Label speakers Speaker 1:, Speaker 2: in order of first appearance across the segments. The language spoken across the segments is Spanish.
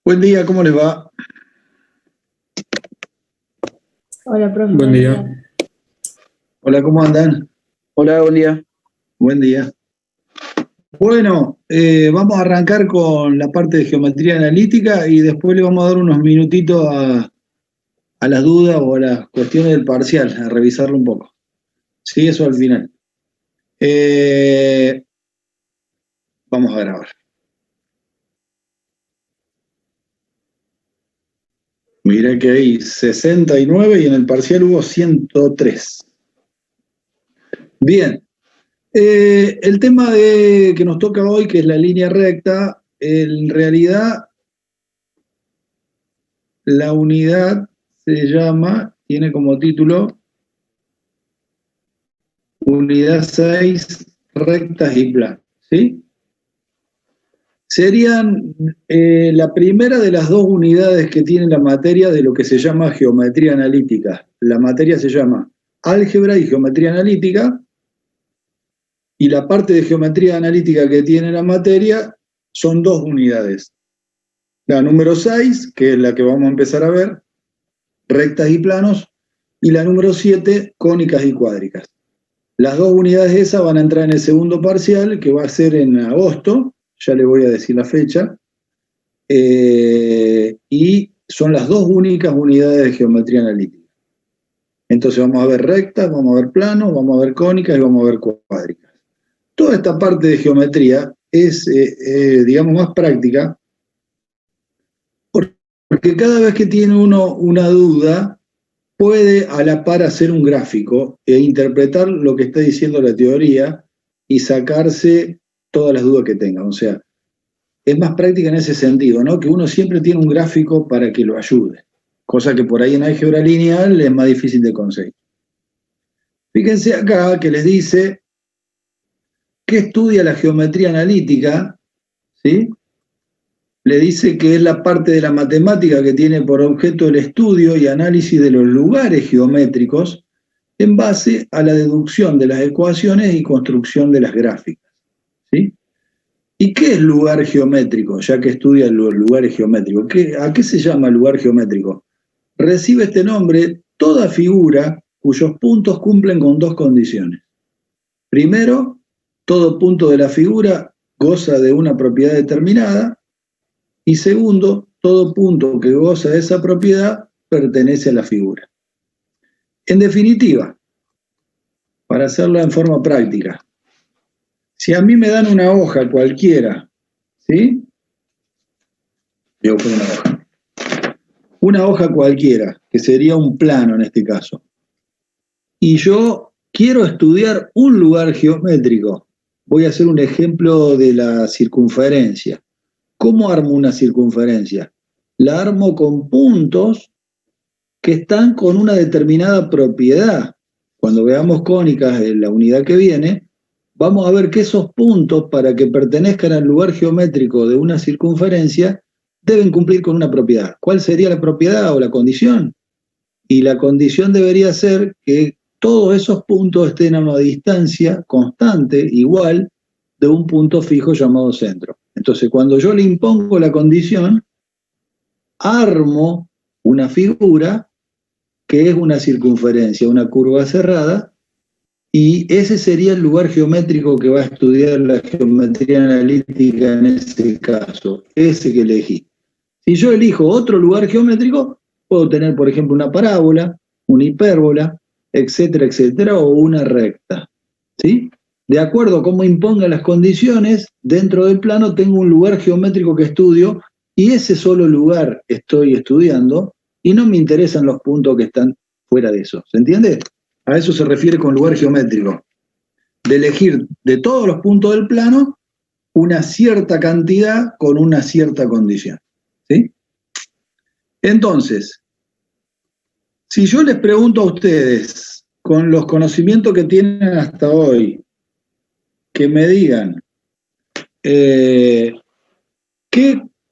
Speaker 1: Buen día, ¿cómo les va?
Speaker 2: Hola, profe,
Speaker 3: Buen
Speaker 2: buen
Speaker 3: día.
Speaker 2: día.
Speaker 1: Hola, ¿cómo andan?
Speaker 4: Hola, buen día.
Speaker 1: Buen día. Bueno, vamos a arrancar con la parte de geometría analítica y después le vamos a dar unos minutitos a las dudas o a las cuestiones del parcial, a revisarlo un poco. Sí, eso al final. Eh, Vamos a grabar. Mirá que hay 69 y en el parcial hubo 103. Bien. El tema que nos toca hoy, que es la línea recta, en realidad la unidad se llama, tiene como título Unidad 6, rectas y planos, ¿sí? Serían la primera de las dos unidades que tiene la materia de lo que se llama geometría analítica. La materia se llama álgebra y geometría analítica, y la parte de geometría analítica que tiene la materia son dos unidades. La número 6, que es la que vamos a empezar a ver, rectas y planos, y la número 7, cónicas y cuádricas. Las dos unidades esas van a entrar en el segundo parcial, que va a ser en agosto, ya le voy a decir la fecha, y son las dos únicas unidades de geometría analítica. Entonces vamos a ver rectas, vamos a ver planos, vamos a ver cónicas y vamos a ver cuádricas. Toda esta parte de geometría es, digamos, más práctica, porque cada vez que tiene uno una duda, puede a la par hacer un gráfico e interpretar lo que está diciendo la teoría y sacarse todas las dudas que tenga. O sea, es más práctica en ese sentido, ¿no? Que uno siempre tiene un gráfico para que lo ayude, cosa que por ahí en álgebra lineal es más difícil de conseguir. Fíjense acá que les dice que estudia la geometría analítica, ¿sí? Le dice que es la parte de la matemática que tiene por objeto el estudio y análisis de los lugares geométricos en base a la deducción de las ecuaciones y construcción de las gráficas, ¿sí? ¿Y qué es lugar geométrico? Ya que estudia los lugares geométricos. ¿A qué se llama lugar geométrico? Recibe este nombre toda figura cuyos puntos cumplen con dos condiciones. Primero, todo punto de la figura goza de una propiedad determinada. Y segundo, todo punto que goza de esa propiedad pertenece a la figura. En definitiva, para hacerlo en forma práctica, si a mí me dan una hoja cualquiera, ¿sí? Voy a buscar una hoja. Una hoja cualquiera, que sería un plano en este caso. Y yo quiero estudiar un lugar geométrico. Voy a hacer un ejemplo de la circunferencia. ¿Cómo armo una circunferencia? La armo con puntos que están con una determinada propiedad. Cuando veamos cónicas en la unidad que viene, vamos a ver que esos puntos, para que pertenezcan al lugar geométrico de una circunferencia, deben cumplir con una propiedad. ¿Cuál sería la propiedad o la condición? Y la condición debería ser que todos esos puntos estén a una distancia constante, igual, de un punto fijo llamado centro. Entonces, cuando yo le impongo la condición, armo una figura que es una circunferencia, una curva cerrada, y ese sería el lugar geométrico que va a estudiar la geometría analítica en ese caso, ese que elegí. Si yo elijo otro lugar geométrico, puedo tener, por ejemplo, una parábola, una hipérbola, etcétera, etcétera, o una recta, ¿sí? De acuerdo a cómo imponga las condiciones, dentro del plano tengo un lugar geométrico que estudio, y ese solo lugar estoy estudiando, y no me interesan los puntos que están fuera de eso. ¿Se entiende? A eso se refiere con lugar geométrico. De elegir de todos los puntos del plano una cierta cantidad con una cierta condición. ¿Sí? Entonces, si yo les pregunto a ustedes, con los conocimientos que tienen hasta hoy, que me digan qué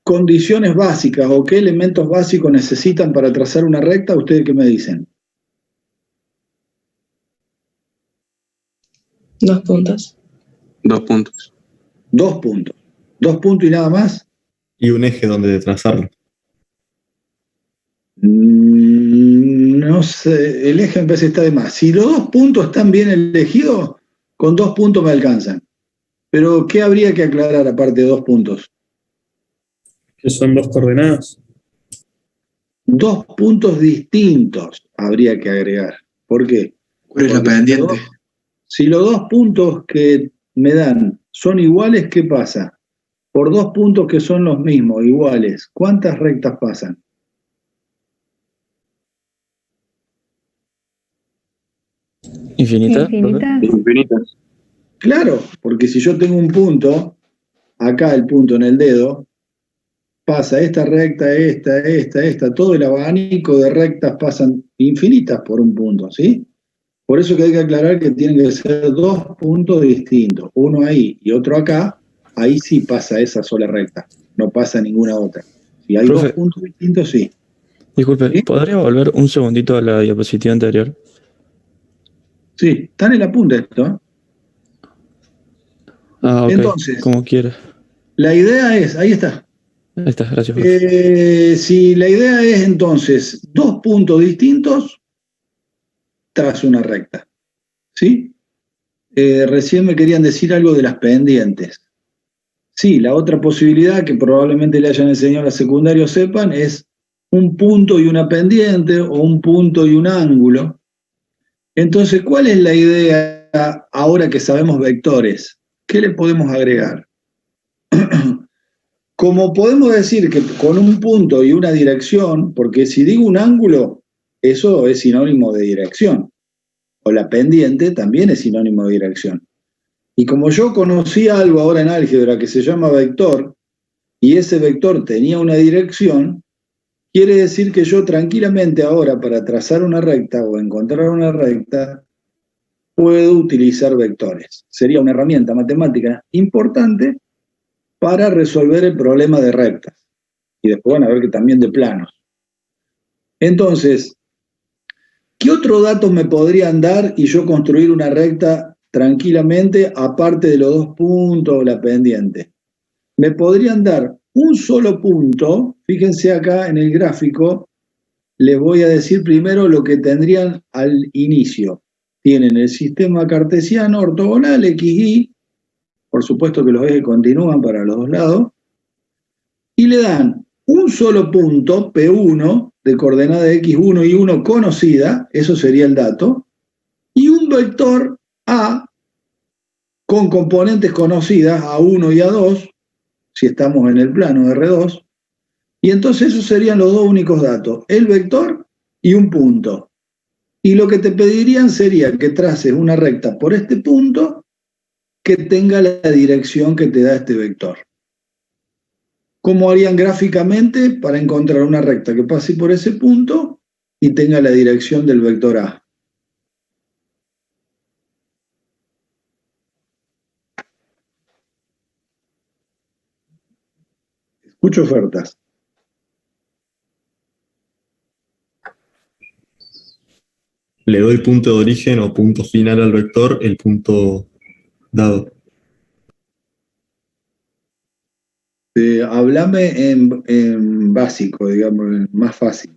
Speaker 1: condiciones básicas o qué elementos básicos necesitan para trazar una recta, ¿ustedes qué me dicen?
Speaker 2: Dos puntos.
Speaker 4: 2 puntos.
Speaker 1: 2 puntos. 2 puntos y nada más.
Speaker 3: Y un eje donde trazarlo.
Speaker 1: No sé, el eje me parece que está de más. Si los 2 puntos están bien elegidos, con 2 puntos me alcanzan. Pero, ¿qué habría que aclarar aparte de 2 puntos?
Speaker 3: Que son 2 coordenadas.
Speaker 1: 2 puntos distintos habría que agregar. ¿Por qué?
Speaker 4: ¿Cuál es la
Speaker 1: Porque
Speaker 4: pendiente?
Speaker 1: si los 2 puntos que me dan son iguales, ¿qué pasa? Por 2 puntos que son los mismos, iguales, ¿cuántas rectas pasan?
Speaker 5: ¿Infinitas?
Speaker 6: Infinitas.
Speaker 1: Claro, porque si yo tengo un punto, acá el punto en el dedo, pasa esta recta, esta, todo el abanico de rectas pasan infinitas por un punto, ¿sí? Por eso que hay que aclarar que tienen que ser 2 puntos distintos, uno ahí y otro acá, ahí sí pasa esa sola recta, no pasa ninguna otra. Si hay
Speaker 5: Profe,
Speaker 1: 2 puntos distintos, sí.
Speaker 5: disculpe,
Speaker 1: ¿Sí?
Speaker 5: ¿podría volver un segundito a la diapositiva anterior?
Speaker 1: Sí, está en la punta esto, ¿eh?
Speaker 5: Ah, ok,
Speaker 1: Entonces,
Speaker 5: como quiera.
Speaker 1: la idea es, ahí está.
Speaker 5: Ahí está, gracias, profe.
Speaker 1: Si la idea es entonces 2 puntos distintos tras una recta, ¿sí? Recién me querían decir algo de las pendientes. Sí, la otra posibilidad que probablemente le hayan enseñado a la secundaria o sepan es un punto y una pendiente o un punto y un ángulo. Entonces, ¿cuál es la idea ahora que sabemos vectores? ¿Qué le podemos agregar? Como podemos decir que con un punto y una dirección, porque si digo un ángulo, eso es sinónimo de dirección, o la pendiente también es sinónimo de dirección. Y como yo conocí algo ahora en álgebra que se llama vector, y ese vector tenía una dirección, quiere decir que yo tranquilamente ahora para trazar una recta o encontrar una recta, puedo utilizar vectores. Sería una herramienta matemática importante para resolver el problema de rectas. Y después van a ver que también de planos. Entonces, ¿qué otros datos me podrían dar y yo construir una recta tranquilamente aparte de los 2 puntos o la pendiente? Me podrían dar un solo punto, fíjense acá en el gráfico, les voy a decir primero lo que tendrían al inicio. Tienen el sistema cartesiano ortogonal, x, y, por supuesto que los ejes continúan para los dos lados, y le dan un solo punto, P1, de coordenada x1 y 1 conocida, eso sería el dato, y un vector A con componentes conocidas, A1 y A2, si estamos en el plano de R2, y entonces esos serían los 2 únicos datos, el vector y un punto. Y lo que te pedirían sería que traces una recta por este punto que tenga la dirección que te da este vector. ¿Cómo harían gráficamente para encontrar una recta que pase por ese punto y tenga la dirección del vector A? Escucho ofertas.
Speaker 7: Le doy punto de origen o punto final al vector, el punto dado.
Speaker 1: Háblame en básico, digamos, más fácil.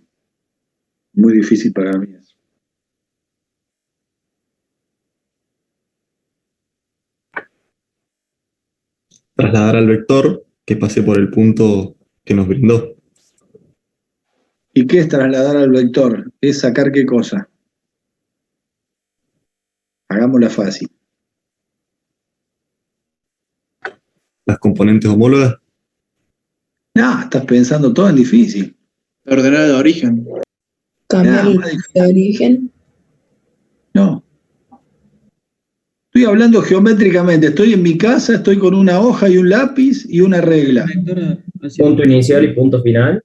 Speaker 1: Muy difícil para mí eso.
Speaker 7: Trasladar al vector que pase por el punto que nos brindó.
Speaker 1: ¿Y qué es trasladar al vector? ¿Es sacar qué cosa? Hagámosla fácil.
Speaker 7: Las componentes homólogas.
Speaker 1: No, estás pensando todo en difícil.
Speaker 4: La ordenada de origen.
Speaker 2: Cambiar
Speaker 1: Nah,
Speaker 2: el
Speaker 1: más difícil.
Speaker 2: de origen.
Speaker 1: No. Estoy hablando geométricamente. Estoy en mi casa, estoy con una hoja y un lápiz y una regla.
Speaker 6: Punto inicial y punto final.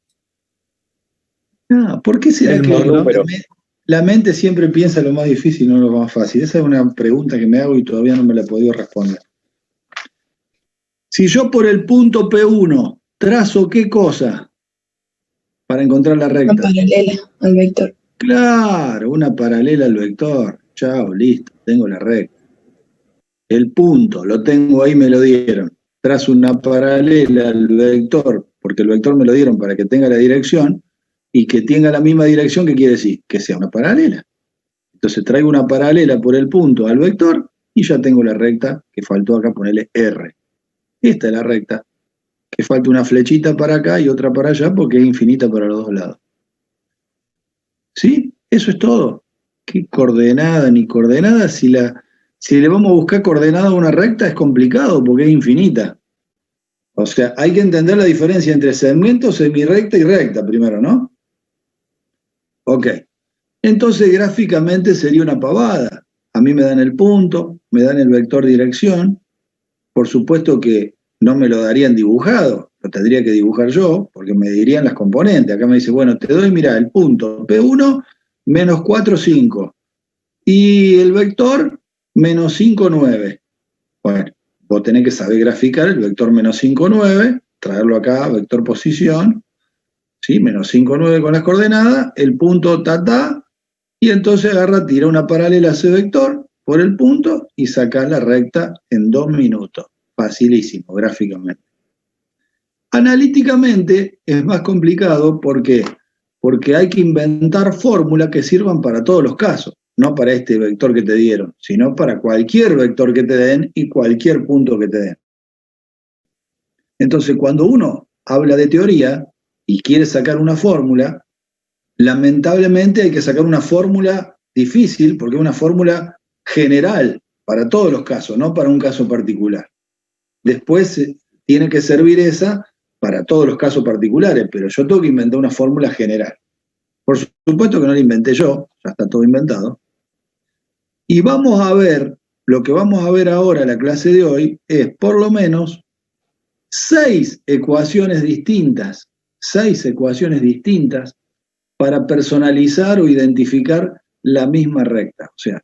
Speaker 1: Ah, ¿por qué será
Speaker 5: El
Speaker 1: que
Speaker 5: módulo.
Speaker 1: la mente siempre piensa lo más difícil y no lo más fácil? Esa es una pregunta que me hago y todavía no me la he podido responder. Si yo por el punto P1 trazo qué cosa para encontrar la
Speaker 2: Una
Speaker 1: recta.
Speaker 2: paralela al vector.
Speaker 1: Claro, una paralela al vector. Chao, listo, tengo la recta. El punto, lo tengo ahí, me lo dieron. Trazo una paralela al vector, porque el vector me lo dieron para que tenga la dirección, y que tenga la misma dirección, ¿qué quiere decir? Que sea una paralela. Entonces traigo una paralela por el punto al vector y ya tengo la recta que faltó acá, ponerle R. Esta es la recta, que falta una flechita para acá y otra para allá porque es infinita para los dos lados. ¿Sí? Eso es todo. ¿Qué coordenada ni coordenada? Si le vamos a buscar coordenada a una recta es complicado porque es infinita. O sea, hay que entender la diferencia entre segmento, semirrecta y recta primero, ¿no? Ok. Entonces gráficamente sería una pavada. A mí me dan el punto, me dan el vector dirección. Por supuesto que no me lo darían dibujado, lo tendría que dibujar yo, porque me dirían las componentes. Acá me dice, bueno, te doy, mira, el punto P1 menos 4, 5. Y el vector menos 5, 9. Bueno, vos tenés que saber graficar el vector menos 5, 9, traerlo acá, vector posición, ¿sí? Menos 5, 9 con las coordenadas, el punto ta, y entonces agarra, tira una paralela a ese vector por el punto y saca la recta en 2 minutos. Facilísimo, gráficamente. Analíticamente es más complicado, ¿por qué? Porque hay que inventar fórmulas que sirvan para todos los casos, no para este vector que te dieron, sino para cualquier vector que te den y cualquier punto que te den. Entonces, cuando uno habla de teoría y quiere sacar una fórmula, lamentablemente hay que sacar una fórmula difícil, porque es una fórmula general para todos los casos, no para un caso particular. Después tiene que servir esa para todos los casos particulares, pero yo tengo que inventar una fórmula general. Por supuesto que no la inventé yo, ya está todo inventado. Y vamos a ver, lo que vamos a ver ahora en la clase de hoy es por lo menos 6 ecuaciones distintas para personalizar o identificar la misma recta. O sea,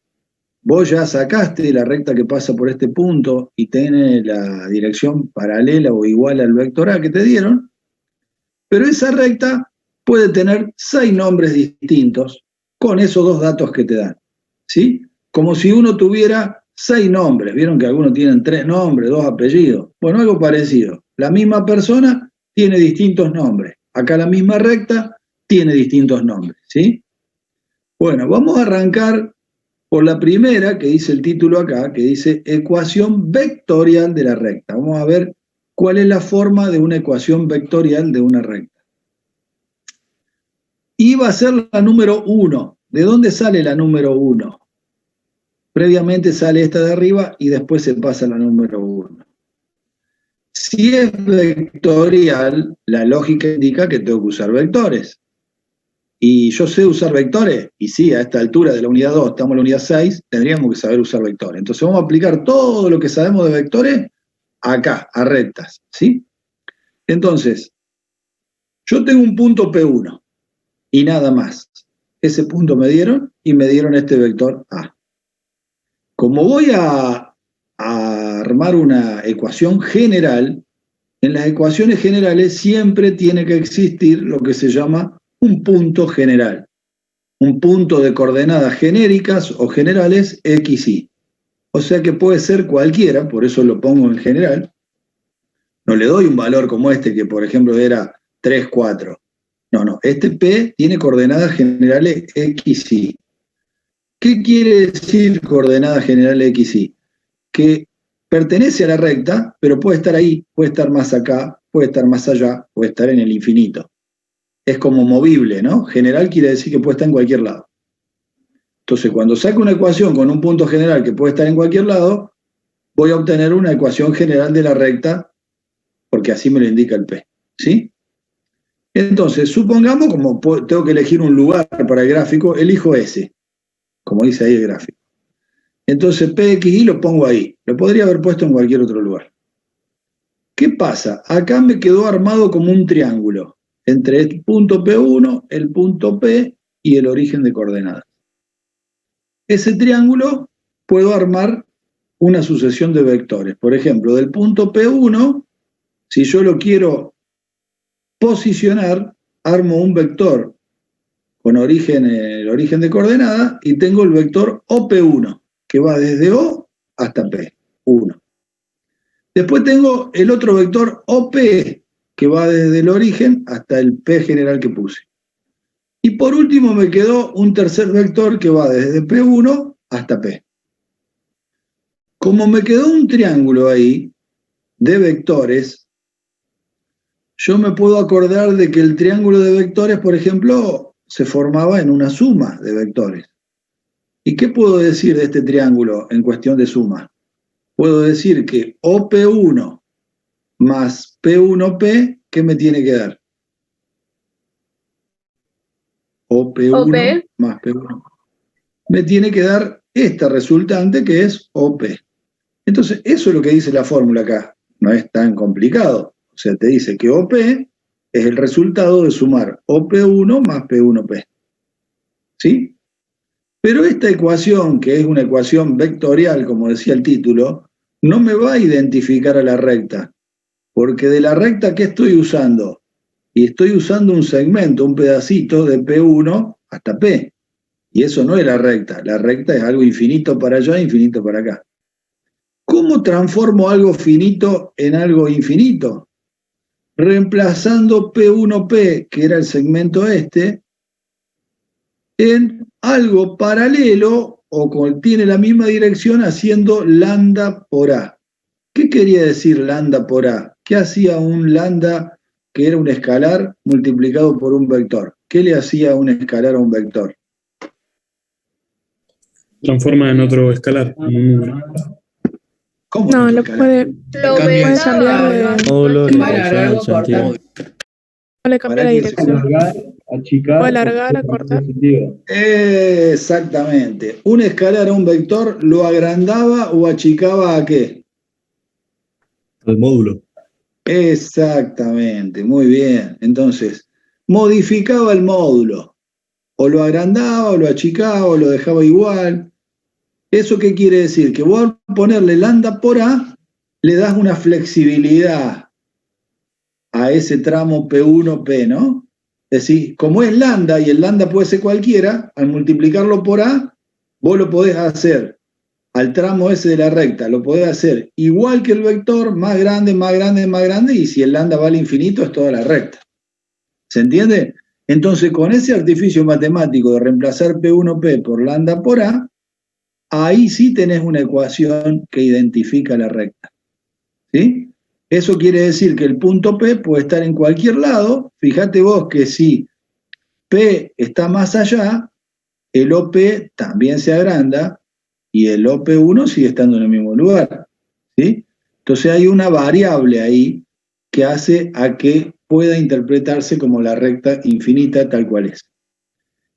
Speaker 1: vos ya sacaste la recta que pasa por este punto y tiene la dirección paralela o igual al vector A que te dieron, pero esa recta puede tener 6 nombres distintos con esos 2 datos que te dan, ¿sí? Como si uno tuviera 6 nombres. Vieron que algunos tienen 3 nombres, 2 apellidos. Bueno, algo parecido. La misma persona tiene distintos nombres. Acá la misma recta tiene distintos nombres, ¿sí? Bueno, vamos a arrancar por la primera, que dice el título acá, que dice ecuación vectorial de la recta. Vamos a ver cuál es la forma de una ecuación vectorial de una recta. Y va a ser la número 1. ¿De dónde sale la número 1? Previamente sale esta de arriba y después se pasa a la número 1. Si es vectorial, la lógica indica que tengo que usar vectores. Y yo sé usar vectores, y sí, a esta altura de la unidad 2, estamos en la unidad 6, tendríamos que saber usar vectores. Entonces vamos a aplicar todo lo que sabemos de vectores acá, a rectas, ¿sí? Entonces, yo tengo un punto P1 y nada más. Ese punto me dieron y me dieron este vector A. Como voy a armar una ecuación general, en las ecuaciones generales siempre tiene que existir lo que se llama un punto general, un punto de coordenadas genéricas o generales X, Y. O sea que puede ser cualquiera, por eso lo pongo en general. No le doy un valor como este, que por ejemplo era 3, 4. No, este P tiene coordenadas generales X, Y. ¿Qué quiere decir coordenadas generales X, Y? Que pertenece a la recta, pero puede estar ahí, puede estar más acá, puede estar más allá, puede estar en el infinito. Es como movible, ¿no? General quiere decir que puede estar en cualquier lado. Entonces, cuando saco una ecuación con un punto general que puede estar en cualquier lado, voy a obtener una ecuación general de la recta, porque así me lo indica el P, ¿sí? Entonces, supongamos, como tengo que elegir un lugar para el gráfico, elijo ese, como dice ahí el gráfico. Entonces, PXY lo pongo ahí. Lo podría haber puesto en cualquier otro lugar. ¿Qué pasa? Acá me quedó armado como un triángulo entre el punto P1, el punto P y el origen de coordenadas. Ese triángulo puedo armar una sucesión de vectores. Por ejemplo, del punto P1, si yo lo quiero posicionar, armo un vector con origen, el origen de coordenadas y tengo el vector OP1, que va desde O hasta P, 1. Después tengo el otro vector OP, que va desde el origen hasta el P general que puse. Y por último me quedó un tercer vector que va desde P1 hasta P. Como me quedó un triángulo ahí de vectores, yo me puedo acordar de que el triángulo de vectores, por ejemplo, se formaba en una suma de vectores. ¿Y qué puedo decir de este triángulo en cuestión de suma? Puedo decir que OP1 más P1P, ¿qué me tiene que dar? OP1 más P1. Me tiene que dar esta resultante que es OP. Entonces, eso es lo que dice la fórmula acá. No es tan complicado. O sea, te dice que OP es el resultado de sumar OP1 más P1P. ¿Sí? Pero esta ecuación, que es una ecuación vectorial, como decía el título, no me va a identificar a la recta. Porque de la recta, ¿qué estoy usando? Y estoy usando un segmento, un pedacito de P1 hasta P. Y eso no es la recta. La recta es algo infinito para allá, infinito para acá. ¿Cómo transformo algo finito en algo infinito? Reemplazando P1P, que era el segmento este, en algo paralelo o tiene la misma dirección haciendo lambda por A. ¿Qué quería decir lambda por A? ¿Qué hacía un lambda que era un escalar multiplicado por un vector? ¿Qué le hacía un escalar a un vector?
Speaker 3: Transforma en otro escalar, en un número.
Speaker 1: ¿Cómo
Speaker 2: No,
Speaker 1: otro
Speaker 2: lo
Speaker 1: escalar?
Speaker 2: puede
Speaker 6: Cambia
Speaker 2: cambiar de.
Speaker 5: Módulo,
Speaker 6: Para
Speaker 5: dirección,
Speaker 6: algo
Speaker 5: sentido.
Speaker 6: cortamos.
Speaker 2: No le cambia
Speaker 1: ¿Para
Speaker 2: la
Speaker 1: qué se
Speaker 2: dirección.
Speaker 6: Alargar, achicar.
Speaker 2: Puede alargar, acortar.
Speaker 1: Exactamente. Un escalar a un vector lo agrandaba o achicaba ¿a qué?
Speaker 7: Al módulo.
Speaker 1: Exactamente, muy bien. Entonces, modificaba el módulo. O lo agrandaba, o lo achicaba, o lo dejaba igual. ¿Eso qué quiere decir? Que vos al ponerle lambda por A, le das una flexibilidad a ese tramo P1P, ¿no? Es decir, como es lambda y el lambda puede ser cualquiera, al multiplicarlo por A, vos lo podés hacer al tramo ese de la recta, lo podés hacer igual que el vector, más grande, más grande, más grande, y si el lambda va al infinito es toda la recta. ¿Se entiende? Entonces, con ese artificio matemático de reemplazar P1P por lambda por A, ahí sí tenés una ecuación que identifica la recta. ¿Sí? Eso quiere decir que el punto P puede estar en cualquier lado. Fíjate vos que si P está más allá, el OP también se agranda y el OP1 sigue estando en el mismo lugar. ¿Sí? Entonces hay una variable ahí que hace a que pueda interpretarse como la recta infinita tal cual es.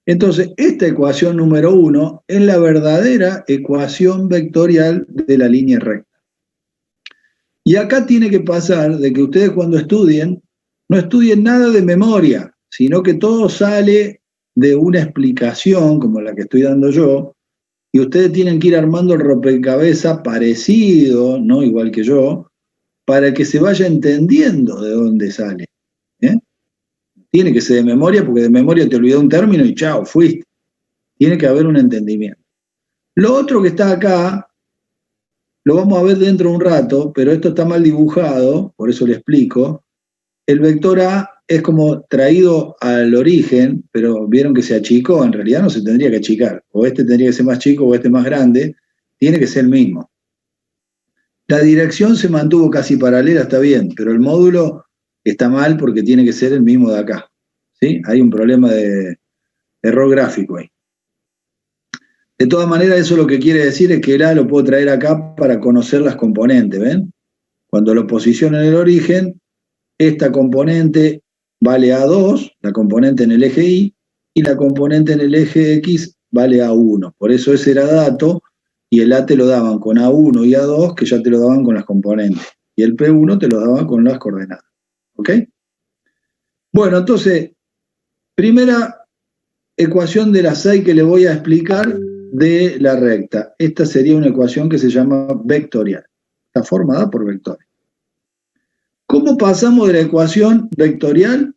Speaker 1: Entonces, esta ecuación número 1 es la verdadera ecuación vectorial de la línea recta. Y acá tiene que pasar de que ustedes cuando estudien, no estudien nada de memoria, sino que todo sale de una explicación como la que estoy dando yo, y ustedes tienen que ir armando el rompecabezas parecido, no igual que yo, para que se vaya entendiendo de dónde sale. ¿Eh? Tiene que ser de memoria, porque de memoria te olvidó un término y chao, fuiste. Tiene que haber un entendimiento. Lo otro que está acá, lo vamos a ver dentro de un rato, pero esto está mal dibujado, por eso le explico. El vector A es como traído al origen, pero vieron que se achicó, en realidad no se tendría que achicar. O este tendría que ser más chico o este más grande, tiene que ser el mismo. La dirección se mantuvo casi paralela, está bien, pero el módulo está mal porque tiene que ser el mismo de acá. ¿Sí? Hay un problema de error gráfico ahí. De todas maneras, eso lo que quiere decir es que el A lo puedo traer acá para conocer las componentes, ¿ven? Cuando lo posiciono en el origen, esta componente vale A2, la componente en el eje Y, y la componente en el eje X vale A1. Por eso ese era dato, y el A te lo daban con A1 y A2, que ya te lo daban con las componentes. Y el P1 te lo daban con las coordenadas. ¿Ok? Bueno, entonces, primera ecuación de las 6 que le voy a explicar de la recta. Esta sería una ecuación que se llama vectorial. Está formada por vectores. ¿Cómo pasamos de la ecuación vectorial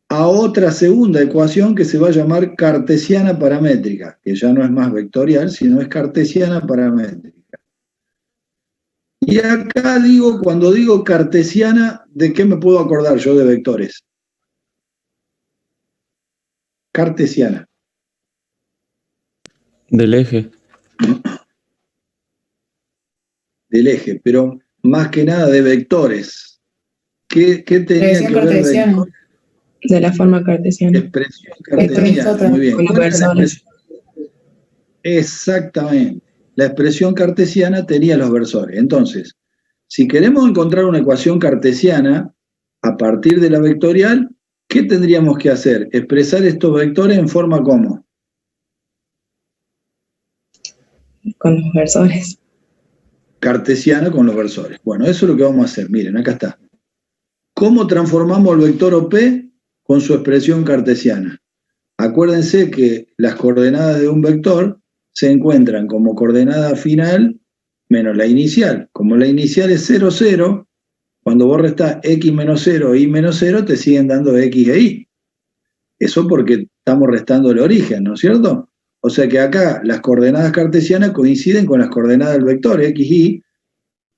Speaker 1: a otra segunda ecuación que se va a llamar cartesiana paramétrica? Que ya no es más vectorial, sino es cartesiana paramétrica. Y acá digo, cuando digo cartesiana, ¿de qué me puedo acordar yo de vectores? cartesiana.
Speaker 5: Del eje.
Speaker 1: Del eje, pero más que nada de vectores. ¿Qué tenía
Speaker 8: Expresión
Speaker 1: que ver
Speaker 8: cartesiana.
Speaker 1: vector?
Speaker 2: De la forma cartesiana.
Speaker 1: Expresión
Speaker 8: Esto es
Speaker 1: cartesiana,
Speaker 8: otra,
Speaker 1: muy bien.
Speaker 8: con los
Speaker 1: ¿Cuál era la
Speaker 8: versores.
Speaker 1: expresión? Exactamente. La expresión cartesiana tenía los versores. Entonces, si queremos encontrar una ecuación cartesiana a partir de la vectorial, ¿qué tendríamos que hacer? Expresar estos vectores en forma ¿cómo?
Speaker 2: Con los versores.
Speaker 1: Cartesiana con los versores. Bueno, eso es lo que vamos a hacer. Miren, acá está. ¿Cómo transformamos el vector OP con su expresión cartesiana? Acuérdense que las coordenadas de un vector se encuentran como coordenada final menos la inicial. Como la inicial es 0, 0, cuando vos restás x menos 0 e y menos 0, te siguen dando x e y. Eso porque estamos restando el origen, ¿no es cierto? O sea que acá las coordenadas cartesianas coinciden con las coordenadas del vector x,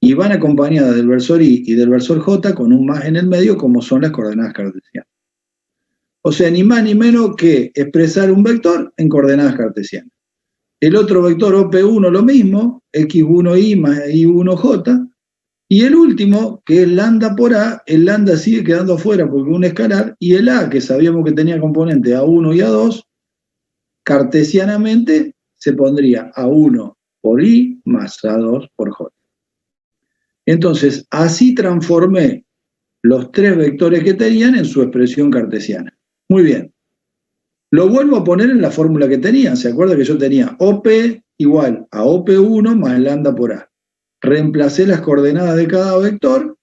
Speaker 1: y van acompañadas del versor y del versor j con un más en el medio, como son las coordenadas cartesianas. O sea, ni más ni menos que expresar un vector en coordenadas cartesianas. El otro vector OP1 lo mismo, x1y más y1j, y el último, que es lambda por a, el lambda sigue quedando afuera porque es un escalar, y el a, que sabíamos que tenía componentes a1 y a2, cartesianamente se pondría a1 por i más a2 por j. Entonces, así transformé los tres vectores que tenían en su expresión cartesiana. Muy bien. Lo vuelvo a poner en la fórmula que tenían. ¿Se acuerda que yo tenía OP igual a OP1 más lambda por A? Reemplacé las coordenadas de cada vector,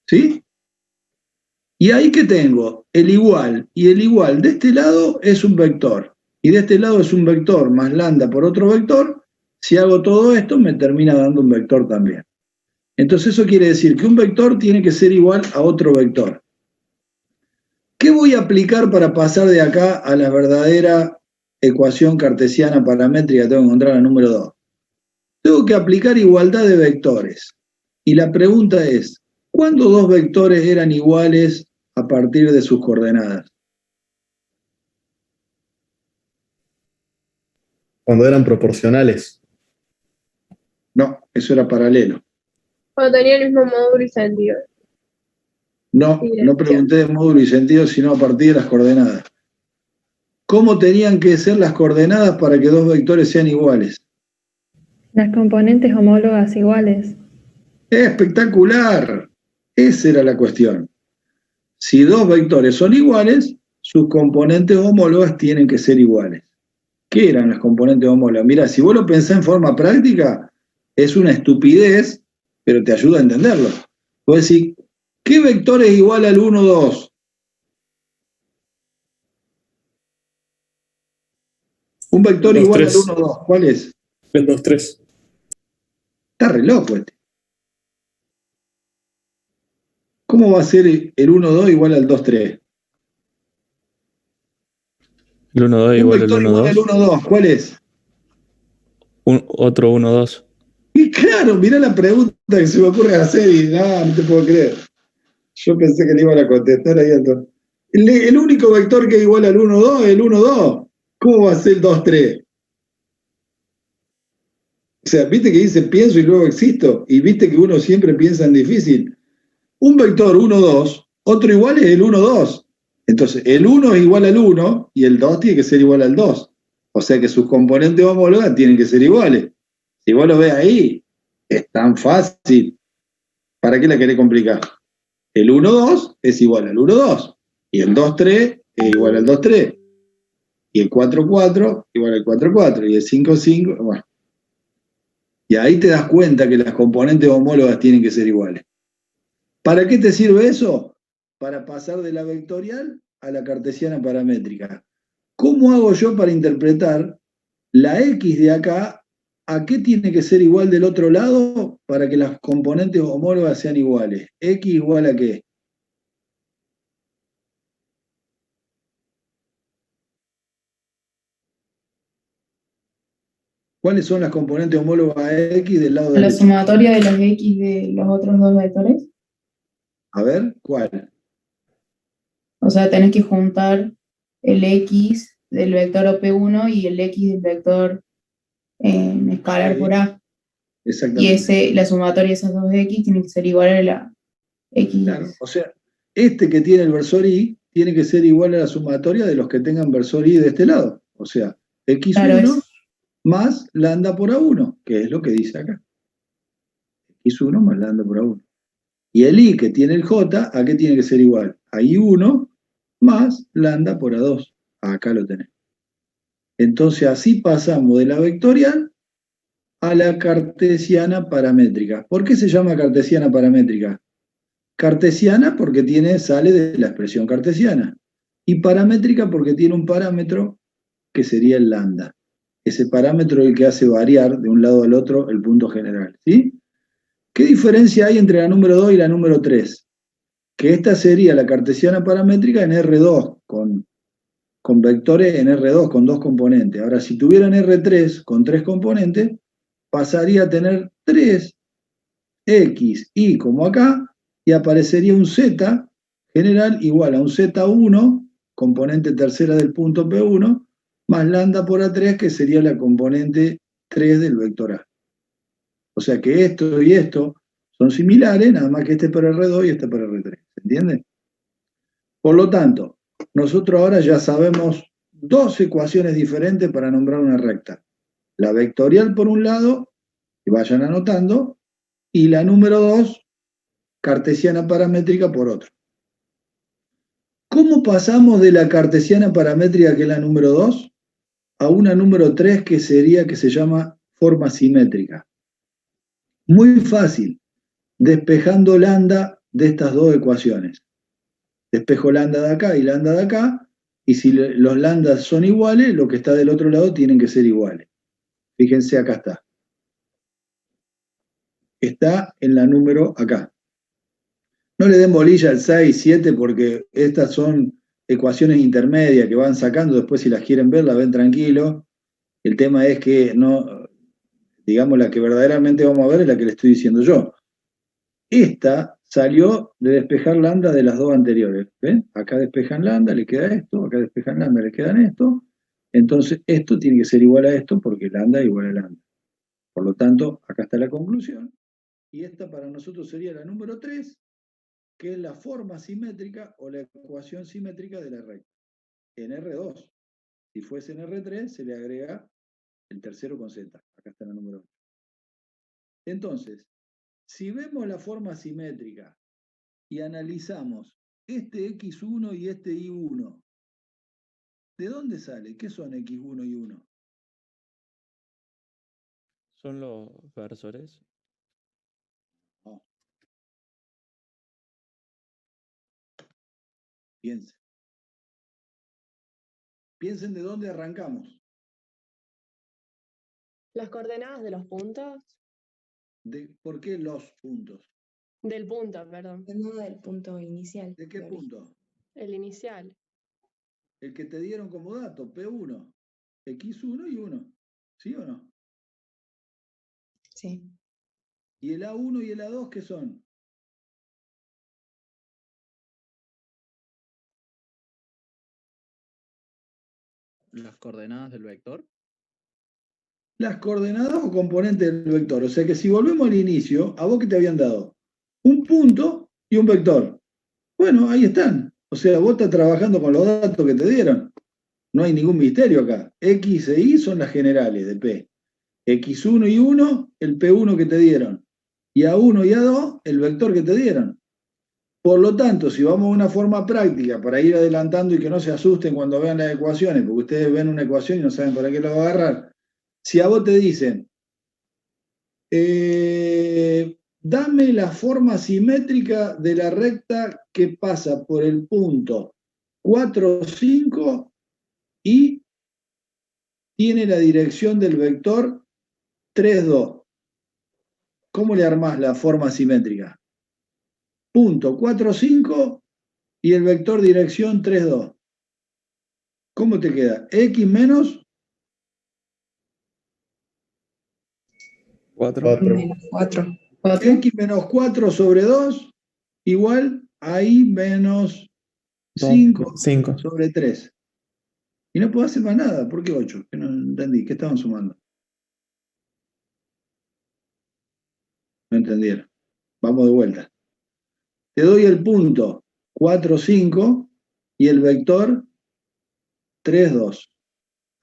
Speaker 1: ¿sí? Y ahí que tengo el igual y el igual de este lado es un vector. Y de este lado es un vector más lambda por otro vector. Si hago todo esto me termina dando un vector también. Entonces eso quiere decir que un vector tiene que ser igual a otro vector. ¿Qué voy a aplicar para pasar de acá a la verdadera ecuación cartesiana paramétrica? Tengo que encontrar la número 2. Tengo que aplicar igualdad de vectores. Y la pregunta es, ¿cuándo dos vectores eran iguales a partir de sus coordenadas?
Speaker 7: Cuando eran proporcionales.
Speaker 1: No, eso era paralelo.
Speaker 9: Cuando tenía el mismo módulo y sentido.
Speaker 1: No, no pregunté de módulo y sentido, sino a partir de las coordenadas. ¿Cómo tenían que ser las coordenadas para que dos vectores sean iguales?
Speaker 10: Las componentes homólogas iguales.
Speaker 1: ¡Espectacular! Esa era la cuestión. Si dos vectores son iguales, sus componentes homólogas tienen que ser iguales. ¿Qué eran las componentes homólogas? Mirá, si vos lo pensás en forma práctica, es una estupidez, pero te ayuda a entenderlo. Vos decís, ¿qué vector es igual al 1, 2? Un vector
Speaker 3: 2,
Speaker 1: igual
Speaker 3: 3.
Speaker 1: al 1, 2. ¿Cuál es?
Speaker 3: El 2, 3.
Speaker 1: Está re loco este. ¿Cómo va a ser el 1, 2 igual al 2, 3?
Speaker 5: El 1, 2
Speaker 1: Un
Speaker 5: igual al
Speaker 1: vector
Speaker 5: 1,
Speaker 1: igual al
Speaker 5: 2.
Speaker 1: 1, 2. ¿Cuál es?
Speaker 5: Otro 1, 2.
Speaker 1: Y claro, mirá la pregunta que se me ocurre hacer y no te puedo creer. Yo pensé que le iban a contestar ahí entonces. El único vector que es igual al 1, 2 es el 1, 2. ¿Cómo va a ser el 2, 3? O sea, viste que dice pienso y luego existo, y viste que uno siempre piensa en difícil. Un vector 1, 2, otro igual es el 1, 2. Entonces, el 1 es igual al 1 y el 2 tiene que ser igual al 2. O sea que sus componentes homólogas tienen que ser iguales. Si vos lo ves ahí, es tan fácil. ¿Para qué la querés complicar? El 1, 2 es igual al 1, 2. Y el 2, 3 es igual al 2, 3. Y el 4, 4 igual al 4, 4. Y el 5, 5, bueno. Y ahí te das cuenta que las componentes homólogas tienen que ser iguales. ¿Para qué te sirve eso? Para pasar de la vectorial a la cartesiana paramétrica. ¿Cómo hago yo para interpretar la X de acá? ¿A qué tiene que ser igual del otro lado para que las componentes homólogas sean iguales? ¿X igual a qué? ¿Cuáles son las componentes homólogas a X del lado
Speaker 8: La
Speaker 1: derecho?
Speaker 8: sumatoria de las X de los otros dos vectores.
Speaker 1: A ver, ¿cuál?
Speaker 8: O sea, tenés que juntar el X del vector OP1 y el X del vector escalar por A. Y
Speaker 1: Exactamente.
Speaker 8: la sumatoria de esas dos X tiene que ser igual a la X.
Speaker 1: Claro, o sea, este que tiene el versor Y tiene que ser igual a la sumatoria de los que tengan versor Y de este lado. O sea, X1
Speaker 8: Claro,
Speaker 1: más lambda por A1, que es lo que dice acá. X1 más lambda por A1. Y el I que tiene el J, ¿a qué tiene que ser igual? A I1 más lambda por A2. Acá lo tenés. Entonces así pasamos de la vectorial a la cartesiana paramétrica. ¿Por qué se llama cartesiana paramétrica? Cartesiana porque sale de la expresión cartesiana. Y paramétrica porque tiene un parámetro que sería el lambda. Ese parámetro es el que hace variar de un lado al otro el punto general. ¿Sí? ¿Qué diferencia hay entre la número 2 y la número 3? Que esta sería la cartesiana paramétrica en R2, con vectores en R2, con 2 componentes. Ahora, si tuviera en R3 con 3 componentes, pasaría a tener 3 X, Y como acá, y aparecería un Z general igual a un Z1, componente tercera del punto P1, más lambda por A3, que sería la componente 3 del vector A. O sea que esto y esto son similares, nada más que este para R2 y este para R3. ¿Se entiende? Por lo tanto, nosotros ahora ya sabemos 2 ecuaciones diferentes para nombrar una recta. La vectorial por un lado, que vayan anotando, y la número 2, cartesiana paramétrica por otro. ¿Cómo pasamos de la cartesiana paramétrica, que es la número 2, a una número 3 que se llama forma simétrica? Muy fácil, despejando lambda de estas 2 ecuaciones. Despejo lambda de acá y lambda de acá, y si los lambdas son iguales, lo que está del otro lado tienen que ser iguales. Fíjense, acá está. Está en la número acá. No le den bolilla al 6, 7, porque estas son ecuaciones intermedias que van sacando, después si las quieren ver, las ven tranquilo. El tema es que no, digamos, la que verdaderamente vamos a ver es la que le estoy diciendo yo. Esta salió de despejar lambda de las 2 anteriores. ¿Ven? Acá despejan lambda, le queda esto, acá despejan lambda, le quedan esto. Entonces esto tiene que ser igual a esto porque lambda es igual a lambda. Por lo tanto, acá está la conclusión. Y esta para nosotros sería la número 3, que es la forma simétrica o la ecuación simétrica de la recta. En R2. Si fuese en R3, se le agrega el tercero con Z. Acá está la número 8. Entonces, si vemos la forma simétrica y analizamos este X1 y este Y1, ¿de dónde sale? ¿Qué son X1 y 1?
Speaker 5: ¿Son los versores?
Speaker 1: No. Piensen. Piensen de dónde arrancamos.
Speaker 11: Las coordenadas de los puntos.
Speaker 1: ¿Por qué los puntos?
Speaker 11: Del punto, perdón.
Speaker 2: No del punto inicial.
Speaker 1: ¿De qué punto?
Speaker 11: El inicial.
Speaker 1: El que te dieron como dato, P1, X1 y 1. ¿Sí o no?
Speaker 2: Sí.
Speaker 1: ¿Y el A1 y el A2 qué son?
Speaker 6: Las coordenadas del vector.
Speaker 1: Las coordenadas o componentes del vector. O sea que si volvemos al inicio, ¿a vos qué te habían dado? Un punto y un vector. Bueno, ahí están. O sea, vos estás trabajando con los datos que te dieron. No hay ningún misterio acá. X e Y son las generales de P. X1 y 1, el P1 que te dieron. Y A1 y A2, el vector que te dieron. Por lo tanto, si vamos a una forma práctica para ir adelantando y que no se asusten cuando vean las ecuaciones, porque ustedes ven una ecuación y no saben para qué la va a agarrar. Si a vos te dicen, dame la forma simétrica de la recta que pasa por el punto 4, 5 y tiene la dirección del vector 3, 2. ¿Cómo le armás la forma simétrica? Punto 4, 5 y el vector dirección 3, 2. ¿Cómo te queda? X menos
Speaker 5: 4.
Speaker 2: Menos 4.
Speaker 1: X menos 4 sobre 2 igual a Y menos 5
Speaker 3: 5.
Speaker 1: sobre 3. Y no puedo hacer más nada. ¿Por qué 8? Que no entendí. ¿Qué estaban sumando? No entendieron. Vamos de vuelta. Te doy el punto 4, 5 y el vector 3, 2.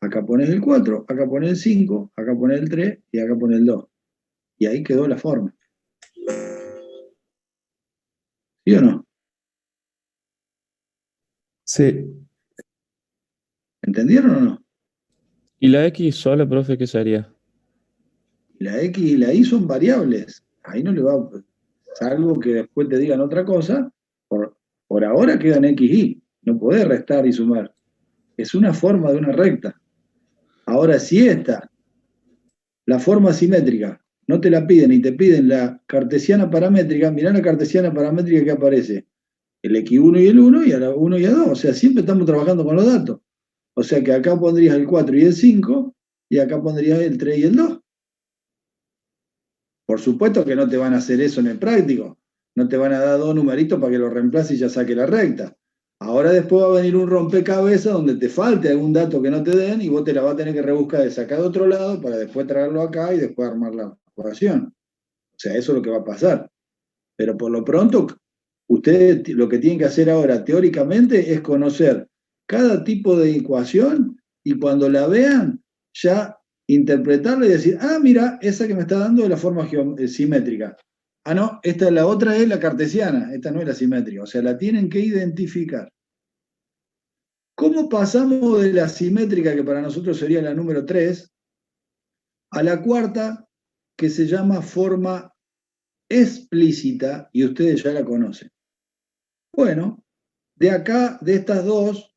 Speaker 1: Acá pones el 4, acá pones el 5, acá pones el 3 y acá pones el 2. Y ahí quedó la forma. ¿Sí o no?
Speaker 3: Sí.
Speaker 1: ¿Entendieron o no?
Speaker 5: ¿Y la X sola, profe, qué sería?
Speaker 1: La X y la Y son variables. Ahí no le va a... Salvo que después te digan otra cosa, por ahora quedan X y Y. No podés restar y sumar. Es una forma de una recta. Ahora, si esta, la forma simétrica, no te la piden y te piden la cartesiana paramétrica, mirá la cartesiana paramétrica que aparece. El X1 y el 1 y a la 1 y a 2. O sea, siempre estamos trabajando con los datos. O sea que acá pondrías el 4 y el 5 y acá pondrías el 3 y el 2. Por supuesto que no te van a hacer eso en el práctico. No te van a dar 2 numeritos para que lo reemplaces y ya saque la recta. Ahora después va a venir un rompecabezas donde te falte algún dato que no te den y vos te la vas a tener que rebuscar de sacar de otro lado para después traerlo acá y después armar la ecuación. O sea, eso es lo que va a pasar. Pero por lo pronto, ustedes lo que tienen que hacer ahora teóricamente es conocer cada tipo de ecuación y cuando la vean ya interpretarla y decir, ah, mira, esa que me está dando es la forma simétrica. Ah, no, la otra es la cartesiana, esta no es la simétrica. O sea, la tienen que identificar. ¿Cómo pasamos de la simétrica, que para nosotros sería la número 3, a la cuarta, que se llama forma explícita, y ustedes ya la conocen? Bueno, de acá, de estas dos,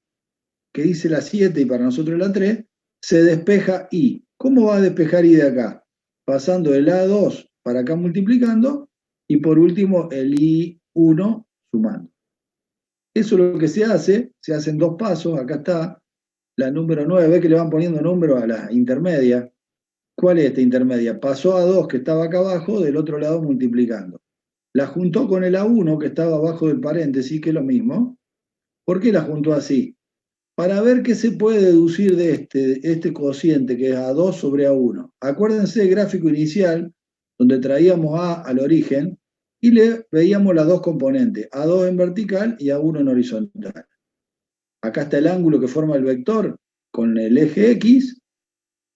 Speaker 1: que dice la 7 y para nosotros la 3, se despeja I. ¿Cómo va a despejar I de acá? Pasando el A2 para acá multiplicando, y por último el I1 sumando. Eso es lo que se hace en 2 pasos. Acá está la número 9, ve que le van poniendo número a la intermedia. ¿Cuál es esta intermedia? Pasó a 2 que estaba acá abajo, del otro lado multiplicando. La juntó con el A1 que estaba abajo del paréntesis, que es lo mismo. ¿Por qué la juntó así? Para ver qué se puede deducir de este cociente que es A2 sobre A1. Acuérdense del gráfico inicial, donde traíamos A al origen, y le veíamos las dos componentes, A2 en vertical y A1 en horizontal. Acá está el ángulo que forma el vector con el eje X,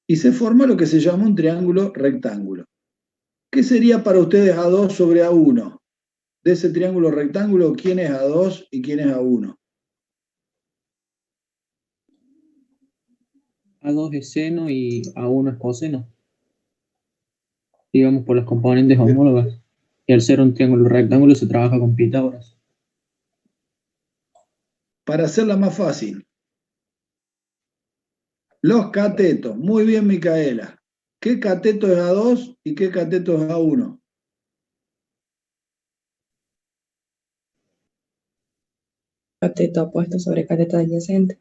Speaker 1: y se forma lo que se llama un triángulo rectángulo. ¿Qué sería para ustedes A2 sobre A1? De ese triángulo rectángulo, ¿quién es A2 y quién es A1?
Speaker 6: A2 es seno y A1 es coseno. Digamos por las componentes homólogas. Y al ser un triángulo rectángulo se trabaja con Pitágoras.
Speaker 1: Para hacerla más fácil, los catetos. Muy bien, Micaela. ¿Qué cateto es A2 y qué cateto es A1?
Speaker 2: Cateto opuesto sobre cateto adyacente.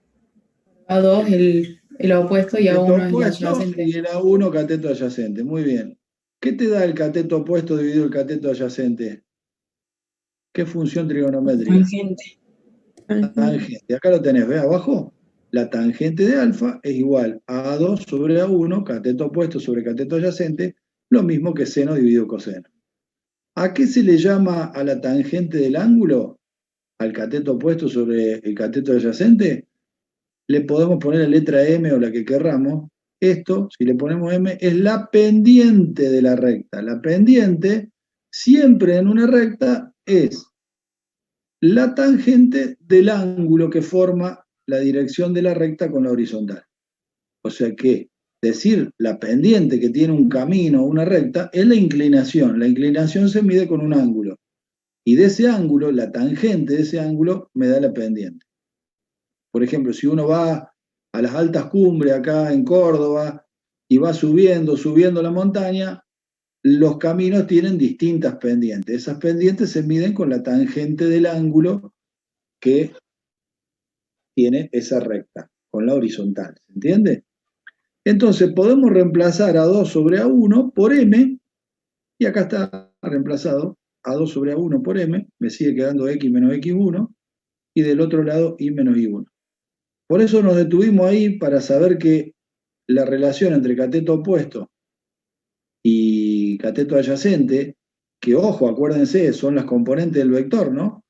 Speaker 8: A2 el opuesto y
Speaker 1: Cateto
Speaker 8: A1 el
Speaker 1: opuesto
Speaker 8: adyacente.
Speaker 1: y el A1 cateto adyacente. Muy bien. ¿Qué te da el cateto opuesto dividido el cateto adyacente? ¿Qué función trigonométrica?
Speaker 2: Tangente.
Speaker 1: Tangente. Acá lo tenés, ¿ves abajo? La tangente de alfa es igual a A2 sobre A1, cateto opuesto sobre cateto adyacente, lo mismo que seno dividido coseno. ¿A qué se le llama a la tangente del ángulo? Al cateto opuesto sobre el cateto adyacente. Le podemos poner la letra M o la que querramos. Esto, si le ponemos M, es la pendiente de la recta. La pendiente, siempre en una recta, es la tangente del ángulo que forma la dirección de la recta con la horizontal. O sea que decir la pendiente que tiene un camino o una recta es la inclinación. La inclinación se mide con un ángulo. Y de ese ángulo, la tangente de ese ángulo me da la pendiente. Por ejemplo, si uno va a las altas cumbres acá en Córdoba y va subiendo la montaña, los caminos tienen distintas pendientes. Esas pendientes se miden con la tangente del ángulo que tiene esa recta, con la horizontal. ¿Se entiende? Entonces podemos reemplazar A2 sobre A1 por M, y acá está reemplazado A2 sobre A1 por M, me sigue quedando X menos X1, y del otro lado Y menos Y1. Por eso nos detuvimos ahí para saber que la relación entre cateto opuesto y cateto adyacente, que ojo, acuérdense, son las componentes del vector, ¿no?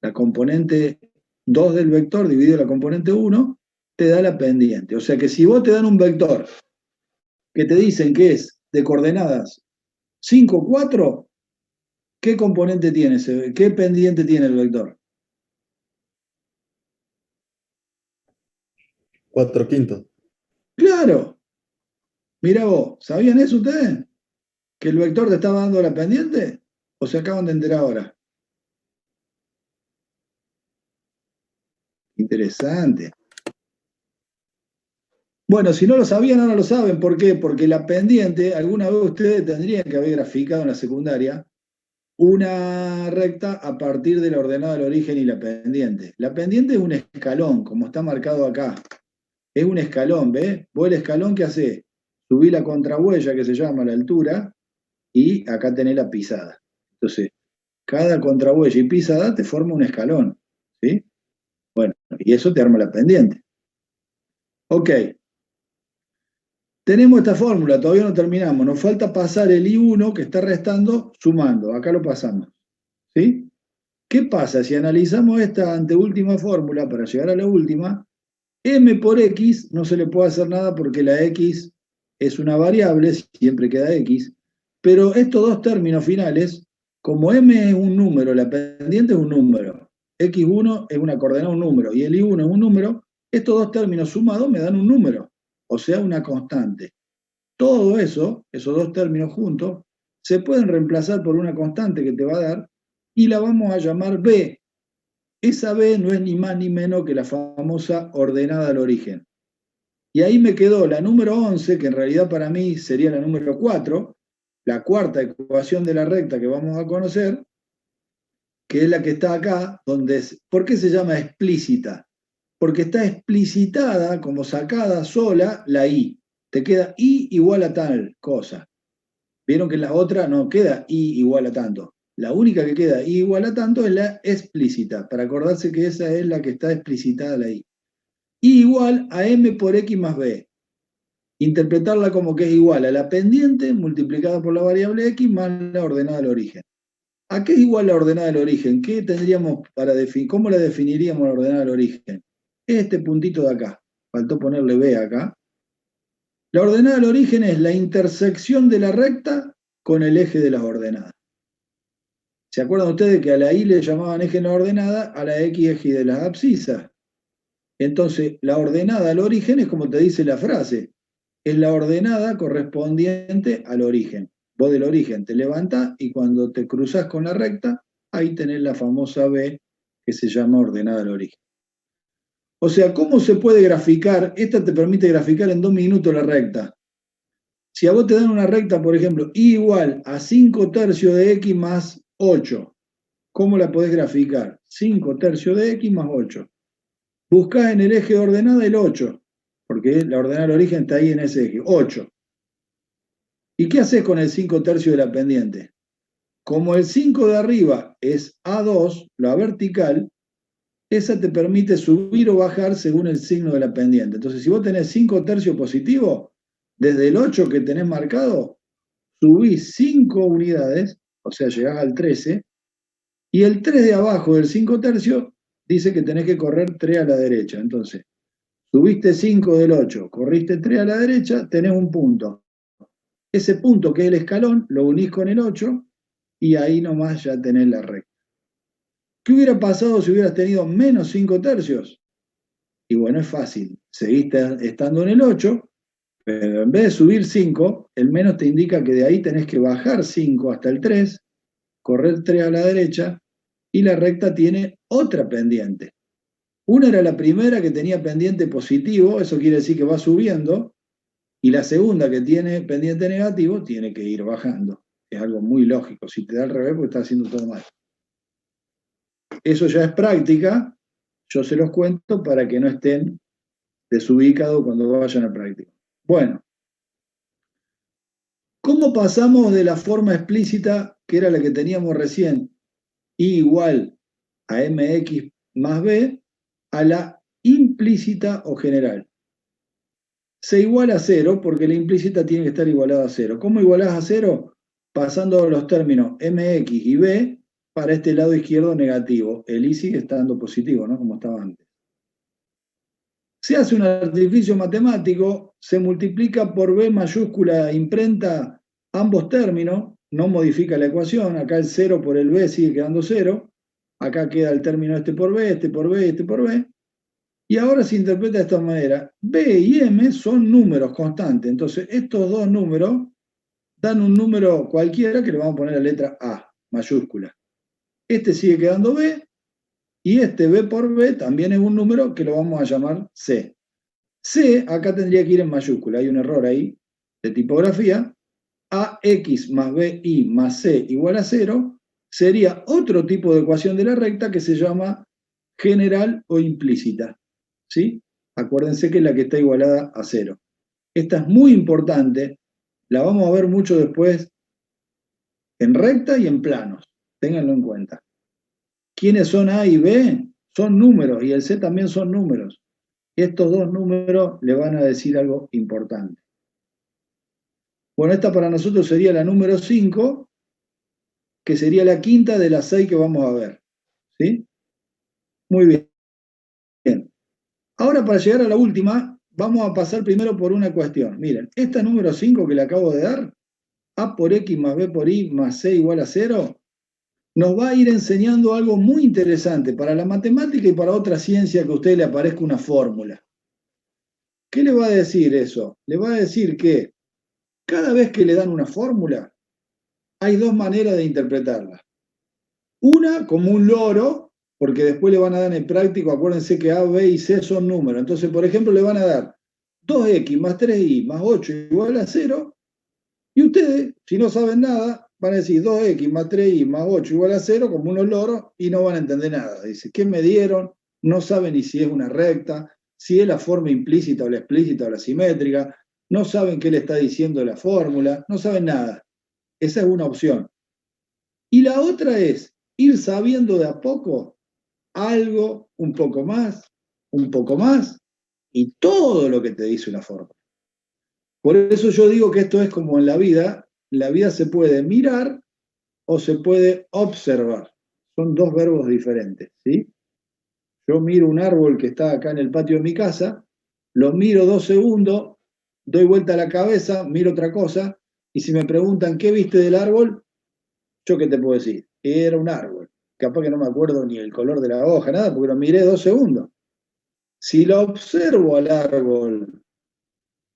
Speaker 1: La componente 2 del vector dividido la componente 1 te da la pendiente. O sea que si vos te dan un vector que te dicen que es de coordenadas 5, 4, ¿qué componente tiene qué pendiente tiene el vector?
Speaker 7: 4/5.
Speaker 1: Claro. Mirá vos, ¿sabían eso ustedes? ¿Que el vector te estaba dando la pendiente? ¿O se acaban de enterar ahora? Interesante. Bueno, si no lo sabían, ahora lo saben. ¿Por qué? Porque la pendiente, alguna vez ustedes tendrían que haber graficado en la secundaria una recta a partir de la ordenada del origen y la pendiente. La pendiente es un escalón, como está marcado acá. Es un escalón, ¿ves? Vos el escalón, ¿qué hace? Subí la contrahuella, que se llama la altura, y acá tenés la pisada. Entonces, cada contrahuella y pisada te forma un escalón, ¿sí? Bueno, y eso te arma la pendiente. Ok. Tenemos esta fórmula, todavía no terminamos. Nos falta pasar el I1 que está restando sumando. Acá lo pasamos, ¿sí? ¿Qué pasa si analizamos esta anteúltima fórmula para llegar a la última? M por X no se le puede hacer nada porque la X es una variable, siempre queda X, pero estos dos términos finales, como M es un número, la pendiente es un número, X1 es una coordenada, un número, y el I1 es un número, estos dos términos sumados me dan un número, o sea, una constante. Todo eso, esos dos términos juntos, se pueden reemplazar por una constante que te va a dar, y la vamos a llamar B. Esa B no es ni más ni menos que la famosa ordenada al origen. Y ahí me quedó la número 11, que en realidad para mí sería la número 4, la cuarta ecuación de la recta que vamos a conocer, que es la que está acá, ¿por qué se llama explícita? Porque está explicitada, como sacada sola, la I. Te queda I igual a tal cosa. Vieron que en la otra no queda I igual a tanto. La única que queda I igual a tanto es la explícita, para acordarse que esa es la que está explicitada la I. I igual a M por X más B. Interpretarla como que es igual a la pendiente multiplicada por la variable X más la ordenada del origen. ¿A qué es igual la ordenada del origen? ¿Qué tendríamos para definir? ¿Cómo la definiríamos la ordenada del origen? Este puntito de acá. Faltó ponerle B acá. La ordenada del origen es la intersección de la recta con el eje de las ordenadas. ¿Se acuerdan ustedes que a la Y le llamaban eje de la ordenada, a la X eje de las abscisas? Entonces, la ordenada al origen es como te dice la frase, es la ordenada correspondiente al origen. Vos del origen te levantás y cuando te cruzás con la recta, ahí tenés la famosa B que se llama ordenada al origen. O sea, ¿cómo se puede graficar? Esta te permite graficar en 2 minutos la recta. Si a vos te dan una recta, por ejemplo, Y igual a 5/3 de X más 8, ¿cómo la podés graficar? 5/3 de X más 8. Buscás en el eje de ordenada el 8, porque la ordenada del origen está ahí en ese eje, 8. ¿Y qué haces con el 5/3 de la pendiente? Como el 5 de arriba es A2, la vertical, esa te permite subir o bajar según el signo de la pendiente. Entonces, si vos tenés 5/3 positivo, desde el 8 que tenés marcado, subís 5 unidades, o sea, llegás al 13, y el 3 de abajo del 5/3 dice que tenés que correr 3 a la derecha. Entonces, subiste 5 del 8, corriste 3 a la derecha, tenés un punto. Ese punto que es el escalón, lo unís con el 8 y ahí nomás ya tenés la recta. ¿Qué hubiera pasado si hubieras tenido menos 5/3? Y bueno, es fácil. Seguís estando en el 8, pero en vez de subir 5, el menos te indica que de ahí tenés que bajar 5 hasta el 3, correr 3 a la derecha, y la recta tiene otra pendiente. Una era la primera que tenía pendiente positivo, eso quiere decir que va subiendo, y la segunda que tiene pendiente negativo tiene que ir bajando. Es algo muy lógico. Si te da al revés, pues estás haciendo todo mal. Eso ya es práctica, yo se los cuento para que no estén desubicados cuando vayan a práctica. Bueno, ¿cómo pasamos de la forma explícita, que era la que teníamos recién, I igual a mx más b, a la implícita o general. Se iguala a 0 porque la implícita tiene que estar igualada a 0. ¿Cómo igualás a 0? Pasando los términos mx y b para este lado izquierdo negativo. El i sigue estando positivo, ¿no? Como estaba antes. Se hace un artificio matemático, se multiplica por b mayúscula imprenta ambos términos, no modifica la ecuación, acá el 0 por el b sigue quedando 0, acá queda el término este por b, este por b, este por b, y ahora se interpreta de esta manera. B y m son números constantes, entonces estos dos números dan un número cualquiera que le vamos a poner la letra A, mayúscula. Este sigue quedando B, y este B por B también es un número que lo vamos a llamar C. C acá tendría que ir en mayúscula, hay un error ahí de tipografía. AX más BI más C igual a 0 sería otro tipo de ecuación de la recta que se llama general o implícita. ¿Sí? Acuérdense que es la que está igualada a 0. Esta es muy importante, la vamos a ver mucho después en recta y en planos. Ténganlo en cuenta. ¿Quiénes son A y B? Son números, y el C también son números. Estos dos números le van a decir algo importante. Bueno, esta para nosotros sería la número 5, que sería la quinta de las 6 que vamos a ver. ¿Sí? Muy bien. Bien. Ahora, para llegar a la última, vamos a pasar primero por una cuestión. Miren, esta número 5 que le acabo de dar, A por X más B por Y más C igual a 0, nos va a ir enseñando algo muy interesante para la matemática y para otra ciencia que a usted le aparezca una fórmula. ¿Qué le va a decir eso? Le va a decir que cada vez que le dan una fórmula, hay dos maneras de interpretarla. Una, como un loro, porque después le van a dar en el práctico, acuérdense que A, B y C son números. Entonces, por ejemplo, le van a dar 2x más 3y más 8 igual a 0, y ustedes, si no saben nada, van a decir 2x más 3y más 8 igual a 0, como unos loros, y no van a entender nada. Dice, ¿qué me dieron? No saben ni si es una recta, si es la forma implícita o la explícita o la simétrica, no saben qué le está diciendo la fórmula, no saben nada. Esa es una opción. Y la otra es ir sabiendo de a poco algo, un poco más, y todo lo que te dice una fórmula. Por eso yo digo que esto es como en la vida se puede mirar o se puede observar. Son dos verbos diferentes, ¿sí? Yo miro un árbol que está acá en el patio de mi casa, lo miro 2 segundos, doy vuelta a la cabeza, miro otra cosa, y si me preguntan qué viste del árbol, ¿yo qué te puedo decir? Era un árbol. Capaz que no me acuerdo ni el color de la hoja, nada, porque lo miré 2 segundos. Si lo observo al árbol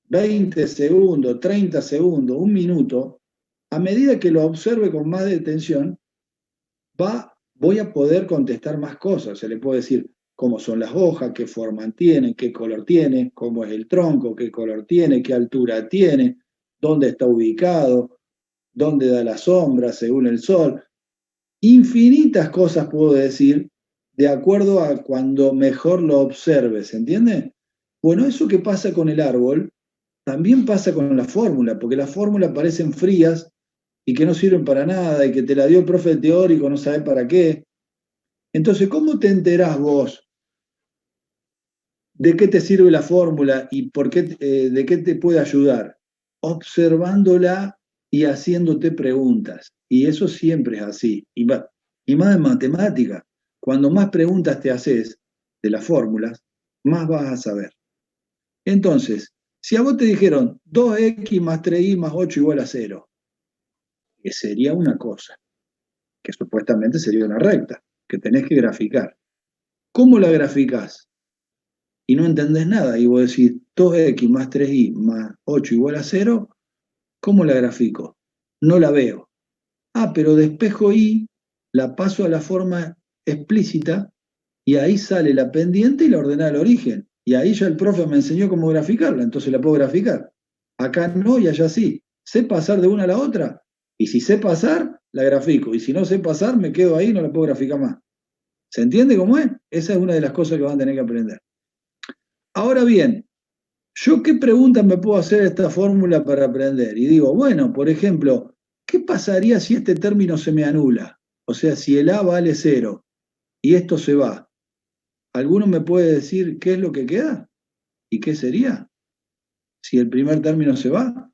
Speaker 1: 20 segundos, 30 segundos, 1 minuto, a medida que lo observe con más detención, voy a poder contestar más cosas. Se le puede decir cómo son las hojas, qué forma tienen, qué color tiene, cómo es el tronco, qué color tiene, qué altura tiene, dónde está ubicado, dónde da la sombra según el sol. Infinitas cosas puedo decir de acuerdo a cuando mejor lo observes, ¿entiende? Bueno, eso que pasa con el árbol también pasa con la fórmula, porque las fórmulas parecen frías y que no sirven para nada y que te la dio el profe teórico, no sabes para qué. Entonces, ¿cómo te enterás vos de qué te sirve la fórmula y de qué te puede ayudar? Observándola y haciéndote preguntas. Y eso siempre es así. Y más en matemática. Cuando más preguntas te haces de las fórmulas, más vas a saber. Entonces, si a vos te dijeron 2x más 3y más 8 igual a 0, que sería una cosa, que supuestamente sería una recta, que tenés que graficar. ¿Cómo la graficás? Y no entendés nada, y vos decís 2x más 3y más 8 igual a 0, ¿cómo la grafico? No la veo. Ah, pero despejo y la paso a la forma explícita y ahí sale la pendiente y la ordenada al origen. Y ahí ya el profe me enseñó cómo graficarla, entonces la puedo graficar. Acá no y allá sí. ¿Sé pasar de una a la otra? Y si sé pasar, la grafico. Y si no sé pasar, me quedo ahí y no la puedo graficar más. ¿Se entiende cómo es? Esa es una de las cosas que van a tener que aprender. Ahora bien, ¿yo qué preguntas me puedo hacer a esta fórmula para aprender? Y digo, bueno, por ejemplo, ¿qué pasaría si este término se me anula? O sea, si el A vale 0 y esto se va. ¿Alguno me puede decir qué es lo que queda? ¿Y qué sería? Si el primer término se va.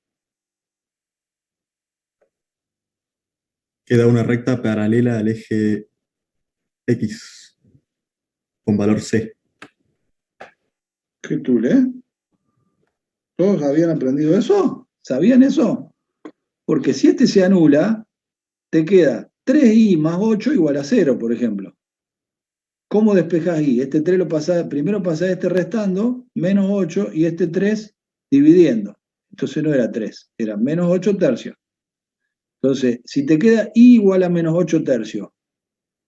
Speaker 7: Queda una recta paralela al eje X, con valor C.
Speaker 1: ¿Qué tú lees? ¿Todos habían aprendido eso? ¿Sabían eso? Porque si este se anula, te queda 3i más 8 igual a 0, por ejemplo. ¿Cómo despejás i? Este 3 lo pasás, primero pasás este restando, menos 8, y este 3 dividiendo. Entonces no era 3, era menos 8 tercios. Entonces, si te queda i igual a menos 8 tercios,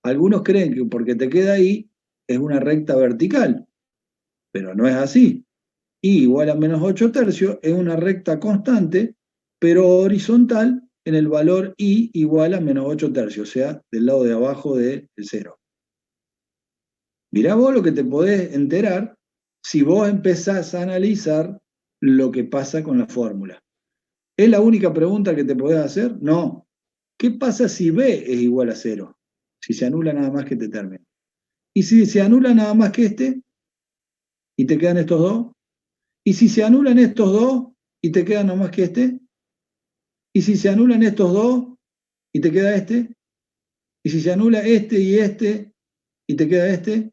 Speaker 1: algunos creen que porque te queda i es una recta vertical, pero no es así. I igual a menos 8 tercios es una recta constante, pero horizontal en el valor i igual a menos 8 tercios, o sea, del lado de abajo del 0. Mirá vos lo que te podés enterar si vos empezás a analizar lo que pasa con la fórmula. ¿Es la única pregunta que te podés hacer? No. ¿Qué pasa si b es igual a 0? Si se anula nada más que este término. ¿Y si se anula nada más que este? ¿Y te quedan estos dos? ¿Y si se anulan estos dos y te queda nada más que este? ¿Y si se anulan estos dos y te queda este? ¿Y si se anula este y te queda este?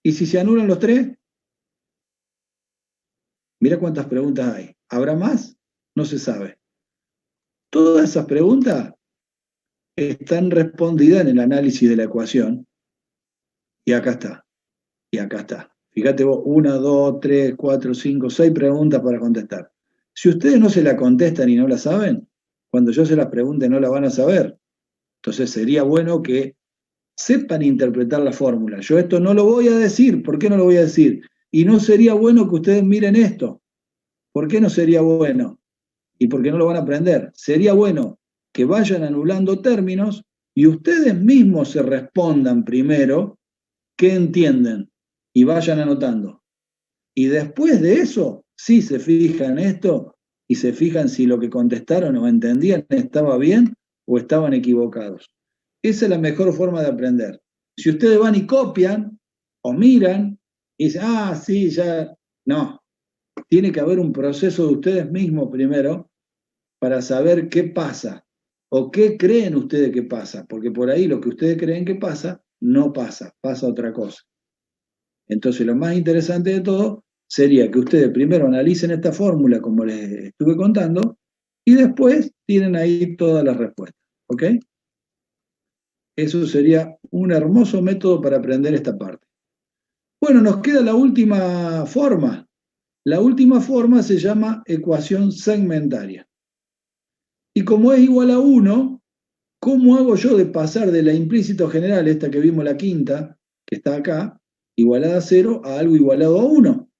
Speaker 1: ¿Y si se anulan los tres? Mira cuántas preguntas hay. ¿Habrá más? No se sabe. Todas esas preguntas están respondidas en el análisis de la ecuación. Y acá está. Y acá está. Fíjate vos, 1, 2, 3, 4, 5, 6 preguntas para contestar. Si ustedes no se la contestan y no la saben, cuando yo se las pregunte no la van a saber. Entonces sería bueno que sepan interpretar la fórmula. Yo esto no lo voy a decir. ¿Por qué no lo voy a decir? Y no sería bueno que ustedes miren esto. ¿Por qué no sería bueno? Y porque no lo van a aprender. Sería bueno que vayan anulando términos y ustedes mismos se respondan primero qué entienden y vayan anotando. Y después de eso, sí se fijan esto y se fijan si lo que contestaron o entendían estaba bien o estaban equivocados. Esa es la mejor forma de aprender. Si ustedes van y copian o miran y dicen, ah, sí, ya, no. Tiene que haber un proceso de ustedes mismos primero para saber qué pasa o qué creen ustedes que pasa, porque por ahí lo que ustedes creen que pasa, no pasa, pasa otra cosa. Entonces lo más interesante de todo sería que ustedes primero analicen esta fórmula como les estuve contando y después tienen ahí todas las respuestas, ¿ok? Eso sería un hermoso método para aprender esta parte. Bueno, nos queda la última forma. La última forma se llama ecuación segmentaria. Y como es igual a 1, ¿cómo hago yo de pasar de la implícito general, esta que vimos la quinta, que está acá, igualada a 0, a algo igualado a 1?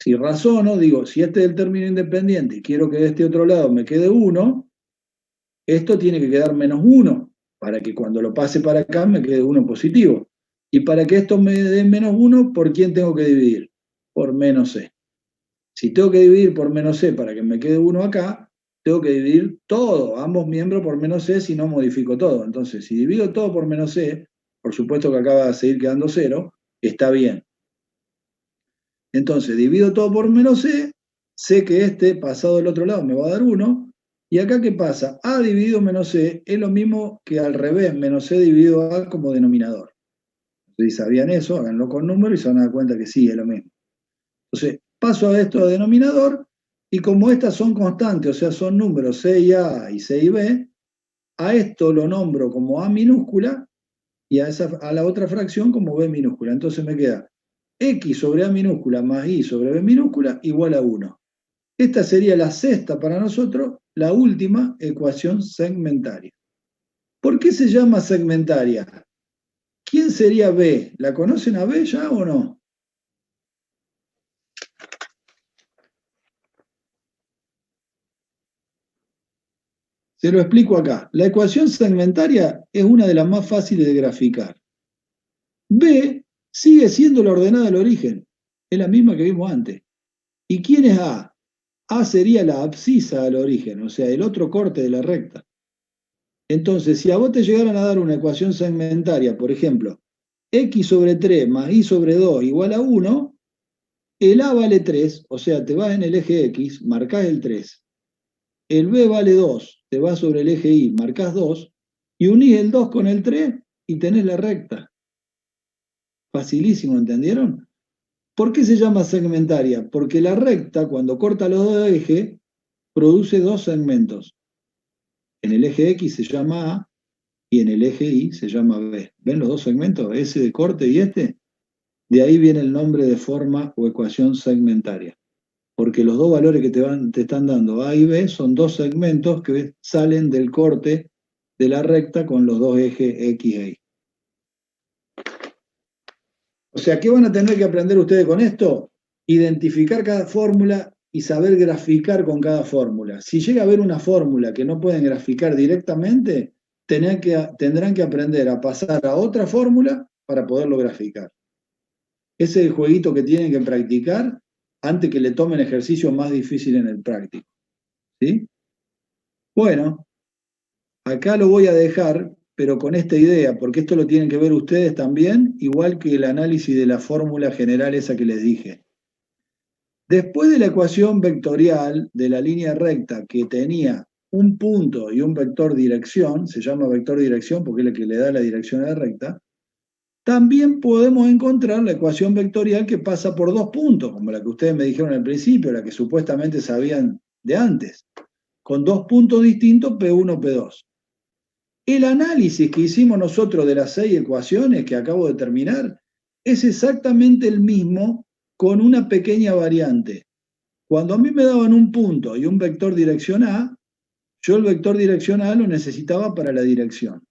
Speaker 1: Si razono, digo, si este es el término independiente y quiero que de este otro lado me quede 1, esto tiene que quedar menos 1, para que cuando lo pase para acá me quede 1 positivo. Y para que esto me dé menos 1, ¿por quién tengo que dividir? Por menos c. Si tengo que dividir por menos c para que me quede 1 acá, tengo que dividir todo, ambos miembros por menos c, si no modifico todo. Entonces, si divido todo por menos c, por supuesto que acá va a seguir quedando 0, está bien. Entonces, divido todo por menos c, sé que este pasado del otro lado me va a dar 1, y acá ¿qué pasa? A dividido menos c es lo mismo que al revés, menos c dividido a como denominador. Si sabían eso, háganlo con números y se van a dar cuenta que sí, es lo mismo. Entonces, paso a esto a denominador, y como estas son constantes, o sea, son números c y a y c y b, a esto lo nombro como a minúscula y a la otra fracción como b minúscula. Entonces me queda x sobre a minúscula más y sobre b minúscula igual a 1. Esta sería la sexta para nosotros, la última ecuación segmentaria. ¿Por qué se llama segmentaria? ¿Quién sería b? ¿La conocen a b ya o no? Se lo explico acá. La ecuación segmentaria es una de las más fáciles de graficar. B sigue siendo la ordenada del origen. Es la misma que vimos antes. ¿Y quién es A? A sería la abscisa al origen, o sea, el otro corte de la recta. Entonces, si a vos te llegaran a dar una ecuación segmentaria, por ejemplo, x sobre 3 más y sobre 2 igual a 1, el a vale 3, o sea, te vas en el eje x, marcás el 3. El b vale 2, te vas sobre el eje y, marcás 2, y unís el 2 con el 3 y tenés la recta. Facilísimo, ¿entendieron? ¿Por qué se llama segmentaria? Porque la recta, cuando corta los dos ejes, produce dos segmentos. En el eje X se llama A y en el eje Y se llama B. ¿Ven los dos segmentos? Ese de corte y este. De ahí viene el nombre de forma o ecuación segmentaria. Porque los dos valores que te están dando A y B son dos segmentos que salen del corte de la recta con los dos ejes X e Y. O sea, ¿qué van a tener que aprender ustedes con esto? Identificar cada fórmula y saber graficar con cada fórmula. Si llega a haber una fórmula que no pueden graficar directamente, tendrán que aprender a pasar a otra fórmula para poderlo graficar. Ese es el jueguito que tienen que practicar antes que le tomen ejercicios más difíciles en el práctico. ¿Sí? Bueno, acá lo voy a dejar, pero con esta idea, porque esto lo tienen que ver ustedes también, igual que el análisis de la fórmula general esa que les dije. Después de la ecuación vectorial de la línea recta que tenía un punto y un vector dirección, se llama vector dirección porque es el que le da la dirección a la recta, también podemos encontrar la ecuación vectorial que pasa por dos puntos, como la que ustedes me dijeron al principio, la que supuestamente sabían de antes, con dos puntos distintos, P1, P2. El análisis que hicimos nosotros de las 6 ecuaciones que acabo de terminar es exactamente el mismo con una pequeña variante. Cuando a mí me daban un punto y un vector dirección A, yo el vector dirección A lo necesitaba para la dirección.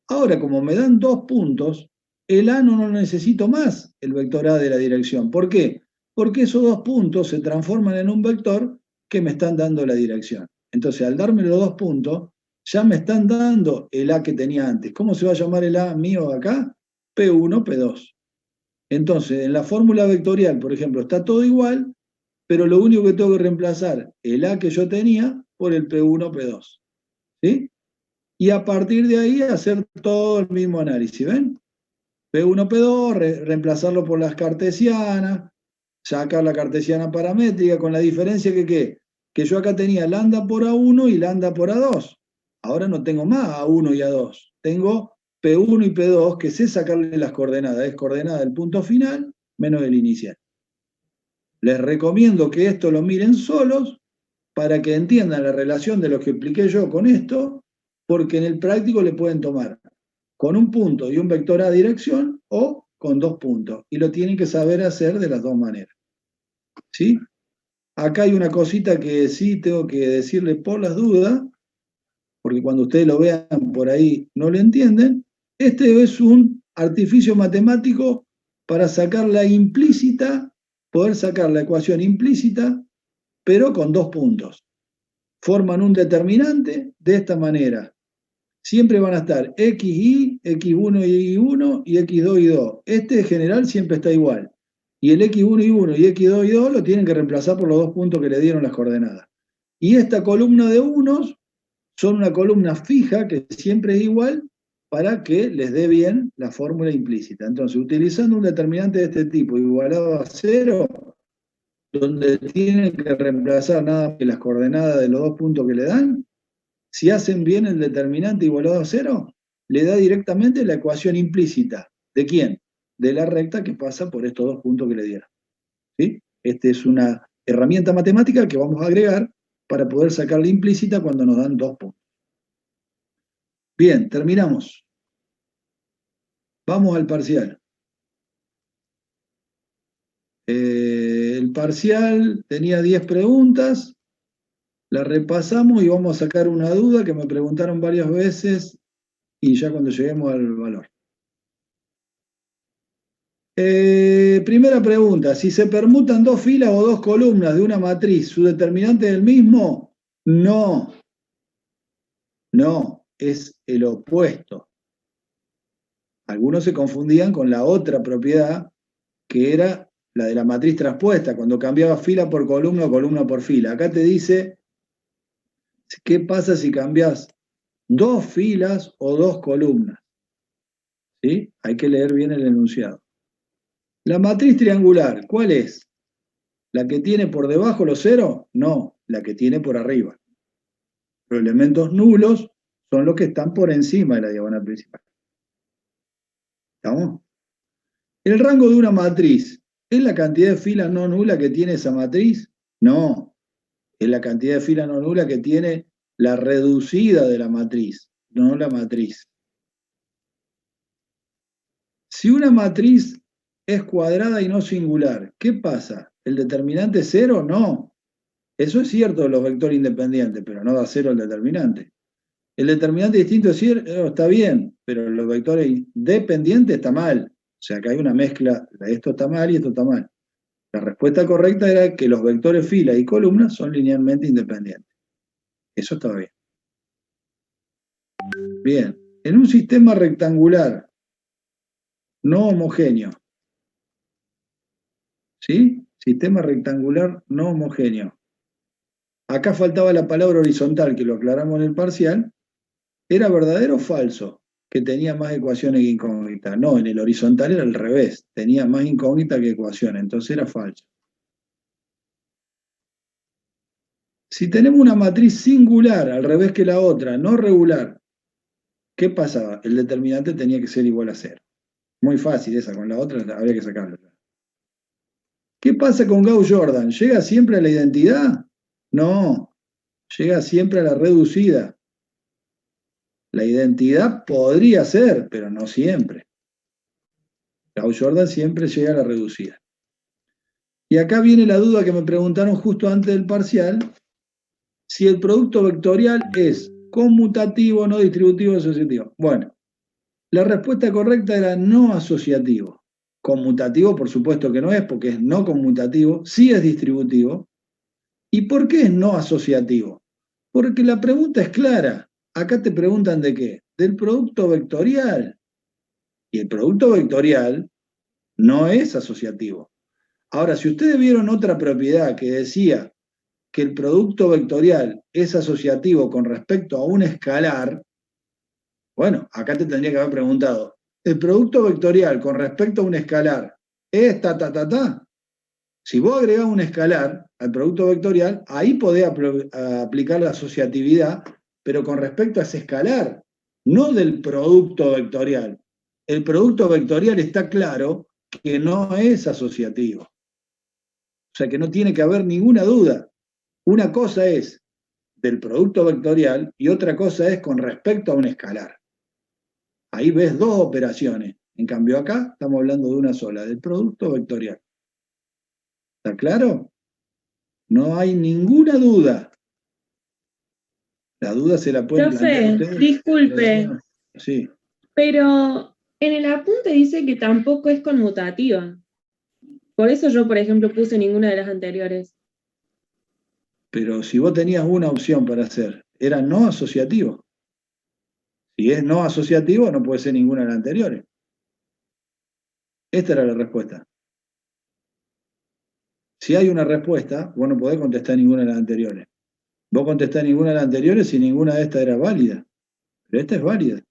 Speaker 1: Ahora, como me dan dos puntos, el A no lo necesito más, el vector A de la dirección. ¿Por qué? Porque esos dos puntos se transforman en un vector que me están dando la dirección. Entonces, al darme los dos puntos, ya me están dando el A que tenía antes. ¿Cómo se va a llamar el A mío acá? P1, P2. Entonces, en la fórmula vectorial, por ejemplo, está todo igual, pero lo único que tengo que reemplazar el A que yo tenía por el P1, P2. ¿Sí? Y a partir de ahí hacer todo el mismo análisis, ¿ven? P1, P2, reemplazarlo por las cartesianas, sacar la cartesiana paramétrica, con la diferencia que yo acá tenía lambda por A1 y lambda por A2. Ahora no tengo más A1 y A2. Tengo P1 y P2, que sé sacarle las coordenadas. Es coordenada del punto final menos del inicial. Les recomiendo que esto lo miren solos para que entiendan la relación de lo que expliqué yo con esto, porque en el práctico le pueden tomar con un punto y un vector A dirección o con dos puntos. Y lo tienen que saber hacer de las dos maneras. ¿Sí? Acá hay una cosita que sí tengo que decirle por las dudas, porque cuando ustedes lo vean por ahí no lo entienden. Este es un artificio matemático para sacar la implícita, poder sacar la ecuación implícita, pero con dos puntos. Forman un determinante de esta manera. Siempre van a estar XY, X1 y Y1 y X2 y 2. Este en general siempre está igual. Y el X1 y 1 y X2 y 2 lo tienen que reemplazar por los dos puntos que le dieron las coordenadas. Y esta columna de unos son una columna fija que siempre es igual para que les dé bien la fórmula implícita. Entonces, utilizando un determinante de este tipo igualado a 0, donde tienen que reemplazar nada más que las coordenadas de los dos puntos que le dan, si hacen bien el determinante igualado a 0, le da directamente la ecuación implícita. ¿De quién? De la recta que pasa por estos dos puntos que le dieron. ¿Sí? Esta es una herramienta matemática que vamos a agregar para poder sacar la implícita cuando nos dan dos puntos. Bien, terminamos. Vamos al parcial. El parcial tenía 10 preguntas. La repasamos y vamos a sacar una duda que me preguntaron varias veces y ya cuando lleguemos al valor. Primera pregunta, si se permutan dos filas o dos columnas de una matriz, ¿su determinante es el mismo? No. No, es el opuesto. Algunos se confundían con la otra propiedad, que era la de la matriz traspuesta, cuando cambiaba fila por columna o columna por fila. Acá te dice, ¿qué pasa si cambias dos filas o dos columnas? ¿Sí? Hay que leer bien el enunciado. La matriz triangular, ¿cuál es? ¿La que tiene por debajo los ceros? No, la que tiene por arriba. Los elementos nulos son los que están por encima de la diagonal principal. ¿Estamos? El rango de una matriz, ¿es la cantidad de filas no nula que tiene esa matriz? No, es la cantidad de filas no nula que tiene la reducida de la matriz, no la matriz. Si una matriz es cuadrada y no singular, ¿qué pasa? ¿El determinante es cero? No. Eso es cierto de los vectores independientes, pero no da cero el determinante. El determinante distinto es cierto, está bien, pero los vectores dependientes está mal. O sea que hay una mezcla, esto está mal y esto está mal. La respuesta correcta era que los vectores fila y columna son linealmente independientes. Eso está bien. Bien, en un sistema rectangular no homogéneo, ¿sí? Sistema rectangular no homogéneo. Acá faltaba la palabra horizontal, que lo aclaramos en el parcial. ¿Era verdadero o falso que tenía más ecuaciones que incógnitas? No, en el horizontal era al revés, tenía más incógnitas que ecuaciones, entonces era falso. Si tenemos una matriz singular, al revés que la otra, no regular, ¿qué pasaba? El determinante tenía que ser igual a 0. Muy fácil esa, con la otra habría que sacarla. ¿Qué pasa con Gauss-Jordan? ¿Llega siempre a la identidad? No, llega siempre a la reducida. La identidad podría ser, pero no siempre. Gauss-Jordan siempre llega a la reducida. Y acá viene la duda que me preguntaron justo antes del parcial, si el producto vectorial es conmutativo, no distributivo o asociativo. Bueno, la respuesta correcta era no asociativo. Conmutativo, por supuesto que no es, porque es no conmutativo, sí es distributivo. ¿Y por qué es no asociativo? Porque la pregunta es clara. Acá te preguntan de qué, del producto vectorial. Y el producto vectorial no es asociativo. Ahora, si ustedes vieron otra propiedad que decía que el producto vectorial es asociativo con respecto a un escalar, bueno, acá te tendría que haber preguntado, ¿el producto vectorial con respecto a un escalar es ta? Si vos agregás un escalar al producto vectorial, ahí podés aplicar la asociatividad, pero con respecto a ese escalar, no del producto vectorial. El producto vectorial está claro que no es asociativo. O sea que no tiene que haber ninguna duda. Una cosa es del producto vectorial y otra cosa es con respecto a un escalar. Ahí ves dos operaciones. En cambio acá estamos hablando de una sola, del producto vectorial. ¿Está claro? No hay ninguna duda. La duda se la pueden plantear
Speaker 2: Profe,
Speaker 1: ustedes.
Speaker 2: disculpe,
Speaker 1: Sí.
Speaker 2: pero en el apunte dice que tampoco es conmutativa. Por eso yo, por ejemplo, puse ninguna de las anteriores.
Speaker 1: Pero si vos tenías una opción para hacer, era no asociativo. Si es no asociativo, no puede ser ninguna de las anteriores. Esta era la respuesta. Si hay una respuesta, vos no podés contestar ninguna de las anteriores. Vos contestás ninguna de las anteriores si ninguna de estas era válida. Pero esta es válida.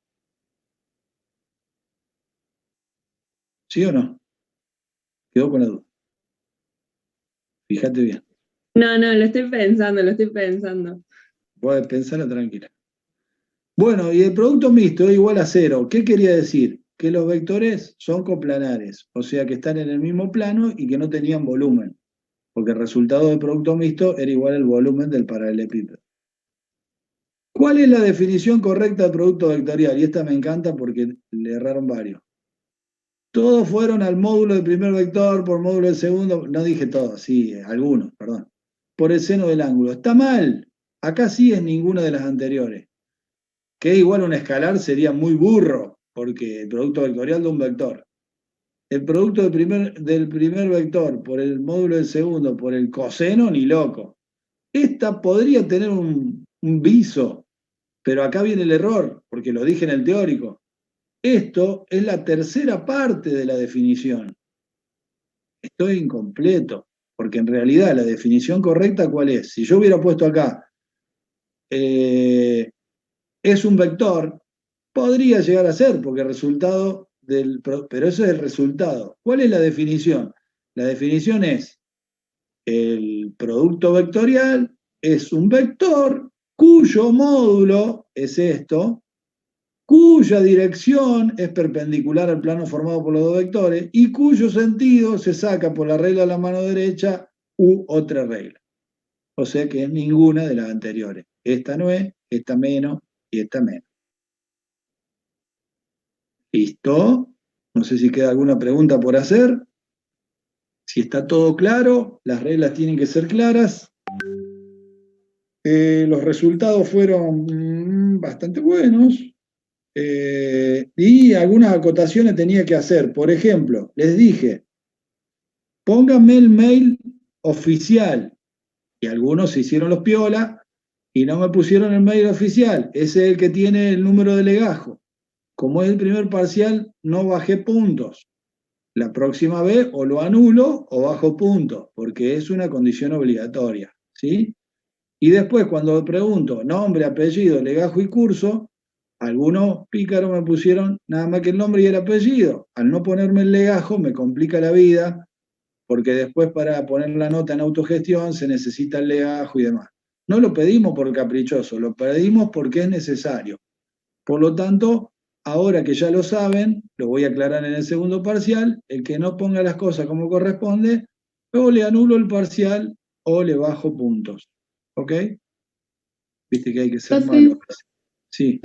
Speaker 1: ¿Sí o no? Quedó con la duda. Fíjate bien.
Speaker 2: No, lo estoy pensando.
Speaker 1: Podés pensarla tranquila. Bueno, y el producto mixto es igual a 0. ¿Qué quería decir? Que los vectores son coplanares, o sea que están en el mismo plano y que no tenían volumen, porque el resultado del producto mixto era igual al volumen del paralelepípedo. ¿Cuál es la definición correcta del producto vectorial? Y esta me encanta porque le erraron varios. Todos fueron al módulo del primer vector por módulo del segundo, no dije todos, sí, algunos, perdón, por el seno del ángulo. Está mal, acá sí es ninguna de las anteriores. Que igual un escalar sería muy burro, porque el producto vectorial de un vector. El producto del primer vector por el módulo del segundo, por el coseno, ni loco. Esta podría tener un viso, pero acá viene el error, porque lo dije en el teórico. Esto es la tercera parte de la definición. Estoy incompleto, porque en realidad la definición correcta, ¿cuál es? Si yo hubiera puesto acá, es un vector, podría llegar a ser, porque el resultado pero eso es el resultado. ¿Cuál es la definición? La definición es: el producto vectorial es un vector cuyo módulo es esto, cuya dirección es perpendicular al plano formado por los dos vectores y cuyo sentido se saca por la regla de la mano derecha u otra regla. O sea que es ninguna de las anteriores. Esta no es, esta menos y esta menos. ¿Listo? No sé si queda alguna pregunta por hacer. Si está todo claro, las reglas tienen que ser claras. Los resultados fueron bastante buenos. Y algunas acotaciones tenía que hacer. Por ejemplo, les dije, pónganme el mail oficial. Y algunos se hicieron los piola y no me pusieron el mail oficial. Ese es el que tiene el número de legajo. Como es el primer parcial, no bajé puntos. La próxima vez o lo anulo o bajo puntos, porque es una condición obligatoria, ¿sí? Y después, cuando pregunto nombre, apellido, legajo y curso, algunos pícaros me pusieron nada más que el nombre y el apellido. Al no ponerme el legajo me complica la vida, porque después para poner la nota en autogestión se necesita el legajo y demás. No lo pedimos por caprichoso, lo pedimos porque es necesario. Por lo tanto, ahora que ya lo saben, lo voy a aclarar en el segundo parcial, el que no ponga las cosas como corresponde, luego le anulo el parcial o le bajo puntos. ¿Ok? Viste que hay que ser malo. Sí.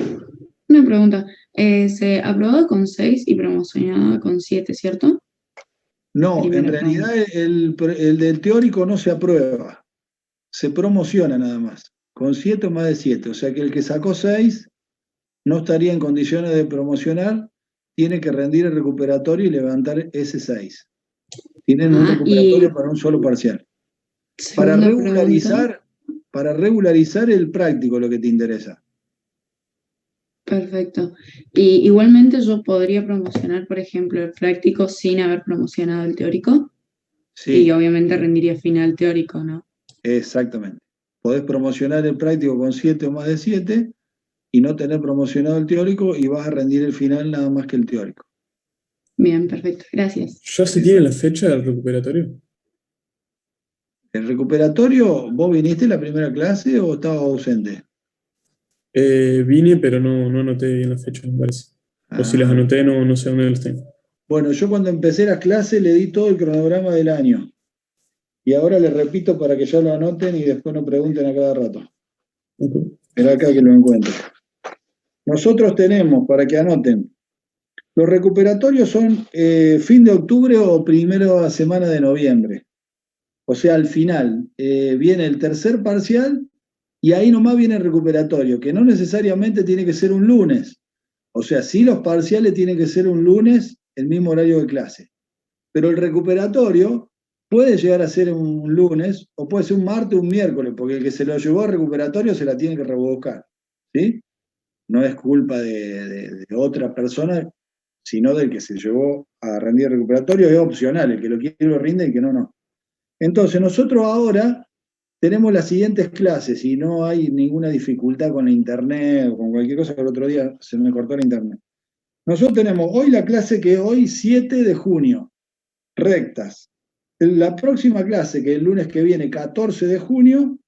Speaker 12: Una pregunta. Se aprobaba con 6 y promocionaba con 7, ¿cierto?
Speaker 1: No, en
Speaker 12: Primera
Speaker 1: realidad el del teórico no se aprueba, se promociona nada más, con 7 o más de 7. O sea que el que sacó 6 no estaría en condiciones de promocionar, tiene que rendir el recuperatorio y levantar ese 6. Tienen un recuperatorio para un solo parcial. Para regularizar el práctico, lo que te interesa.
Speaker 12: Perfecto. Y igualmente yo podría promocionar, por ejemplo, el práctico sin haber promocionado el teórico.
Speaker 1: Sí.
Speaker 12: Y obviamente rendiría final teórico, ¿no?
Speaker 1: Exactamente. Podés promocionar el práctico con 7 o más de 7 y no tener promocionado el teórico y vas a rendir el final nada más que el teórico.
Speaker 12: Bien, perfecto. Gracias.
Speaker 3: ¿Ya se tiene la fecha del recuperatorio?
Speaker 1: ¿El recuperatorio, vos viniste la primera clase o estabas ausente?
Speaker 3: Vine, pero no anoté bien las fechas, me parece. O si las anoté, no sé dónde las tengo.
Speaker 1: Bueno, yo cuando empecé las clases le di todo el cronograma del año. Y ahora les repito para que ya lo anoten y después no pregunten a cada rato. Esperá acá que lo encuentro. Nosotros tenemos, para que anoten, los recuperatorios son fin de octubre o primera semana de noviembre. O sea, al final viene el tercer parcial y ahí nomás viene el recuperatorio, que no necesariamente tiene que ser un lunes. O sea, sí los parciales tienen que ser un lunes, el mismo horario de clase. Pero el recuperatorio puede llegar a ser un lunes o puede ser un martes o un miércoles, porque el que se lo llevó al recuperatorio se la tiene que rebuscar. ¿Sí? No es culpa de otra persona, sino del que se llevó a rendir recuperatorio. Es opcional, el que lo quiere lo rinde y el que no. Entonces, nosotros ahora tenemos las siguientes clases y no hay ninguna dificultad con la internet o con cualquier cosa que el otro día se me cortó la internet. Nosotros tenemos hoy la clase que es hoy 7 de junio, rectas. La próxima clase, que es el lunes que viene, 14 de junio,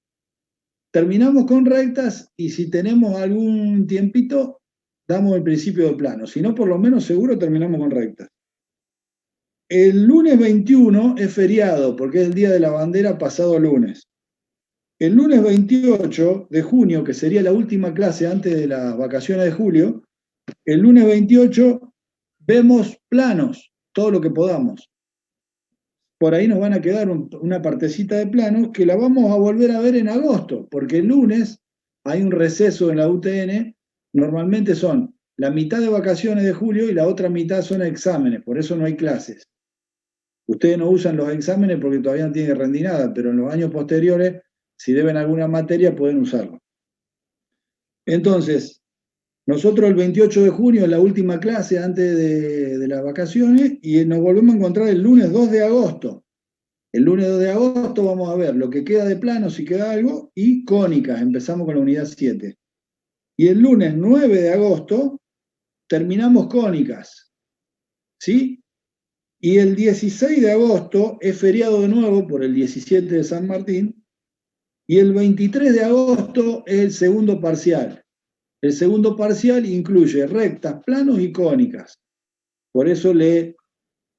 Speaker 1: terminamos con rectas y si tenemos algún tiempito, damos el principio de plano. Si no, por lo menos seguro terminamos con rectas. El lunes 21 es feriado porque es el Día de la Bandera pasado lunes. El lunes 28 de junio, que sería la última clase antes de las vacaciones de julio, el lunes 28 vemos planos, todo lo que podamos. Por ahí nos van a quedar una partecita de planos que la vamos a volver a ver en agosto, porque el lunes hay un receso en la UTN, normalmente son la mitad de vacaciones de julio y la otra mitad son exámenes, por eso no hay clases. Ustedes no usan los exámenes porque todavía no tienen que rendir nada, pero en los años posteriores, si deben alguna materia, pueden usarlo. Entonces, nosotros el 28 de junio es la última clase antes de las vacaciones y nos volvemos a encontrar el lunes 2 de agosto. El lunes 2 de agosto vamos a ver lo que queda de plano, si queda algo, y cónicas. Empezamos con la unidad 7. Y el lunes 9 de agosto terminamos cónicas. ¿sí? Y el 16 de agosto es feriado de nuevo por el 17 de San Martín, y el 23 de agosto es el segundo parcial. El segundo parcial incluye rectas, planos y cónicas. Por eso le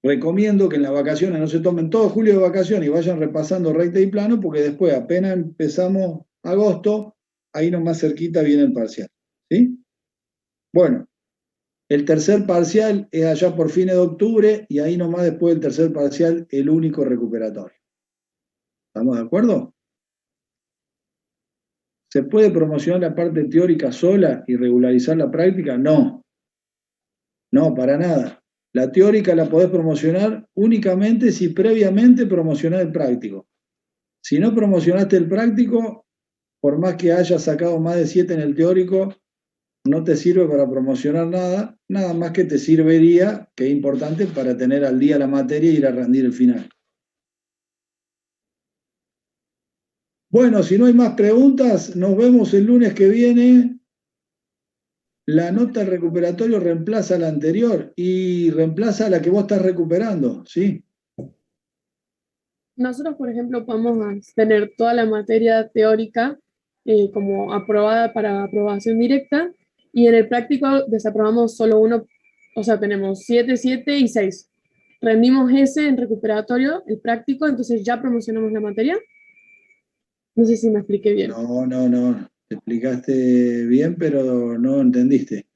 Speaker 1: recomiendo que en las vacaciones no se tomen todo julio de vacaciones y vayan repasando recta y plano, porque después, apenas empezamos agosto, ahí nomás cerquita viene el parcial, ¿sí? Bueno, el tercer parcial es allá por fines de octubre y ahí nomás después del tercer parcial el único recuperatorio. ¿Estamos de acuerdo? ¿Se puede promocionar la parte teórica sola y regularizar la práctica? No. No, para nada. La teórica la podés promocionar únicamente si previamente promocionás el práctico. Si no promocionaste el práctico, por más que hayas sacado más de 7 en el teórico, no te sirve para promocionar nada, nada más que te serviría, que es importante, para tener al día la materia y ir a rendir el final. Bueno, si no hay más preguntas, nos vemos el lunes que viene. La nota del recuperatorio reemplaza a la anterior y reemplaza a la que vos estás recuperando, ¿sí?
Speaker 11: Nosotros, por ejemplo, podemos tener toda la materia teórica como aprobada para aprobación directa, y en el práctico desaprobamos solo uno, o sea, tenemos 7, 7 y 6. Rendimos ese en recuperatorio, el práctico, entonces ya promocionamos la materia. No sé si me expliqué bien.
Speaker 1: No, te explicaste bien, pero no entendiste.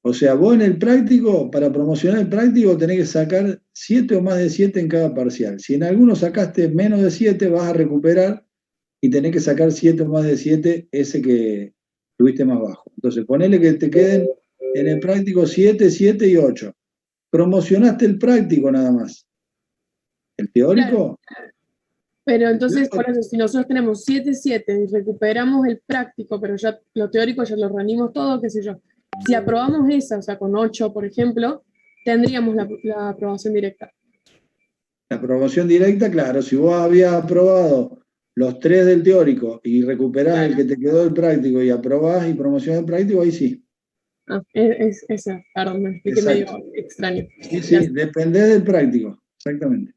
Speaker 1: O sea, vos en el práctico, para promocionar el práctico, tenés que sacar 7 o más de 7 en cada parcial. Si en alguno sacaste menos de 7, vas a recuperar y tenés que sacar 7 o más de 7, ese que tuviste más bajo. Entonces, ponele que te queden en el práctico 7, 7 y 8. Promocionaste el práctico nada más. ¿El teórico?
Speaker 11: Claro. Pero entonces, por eso, si nosotros tenemos 7, 7 y recuperamos el práctico, pero ya lo teórico ya lo rendimos todo, qué sé yo. Si aprobamos esa, o sea, con 8, por ejemplo, tendríamos la aprobación directa.
Speaker 1: La aprobación directa, claro, si vos habías aprobado los 3 del teórico y recuperás
Speaker 11: Claro.
Speaker 1: el que te quedó del práctico y aprobás y promocionás el práctico, ahí sí.
Speaker 11: Ah, es esa, perdón, me expliqué medio extraño.
Speaker 1: Sí, dependés del práctico, exactamente.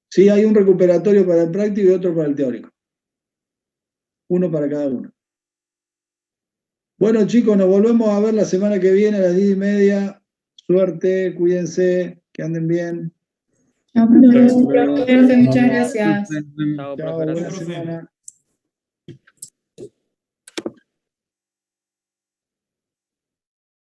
Speaker 1: Sí, hay un recuperatorio para el práctico y otro para el teórico. Uno para cada uno. Bueno, chicos, nos volvemos a ver la semana que viene a las 10:30. Suerte, cuídense, que anden bien.
Speaker 8: Chao, profe. Muchas gracias.
Speaker 5: Chao,
Speaker 1: Chao,
Speaker 5: profe,
Speaker 1: buena
Speaker 5: gracias.
Speaker 1: semana.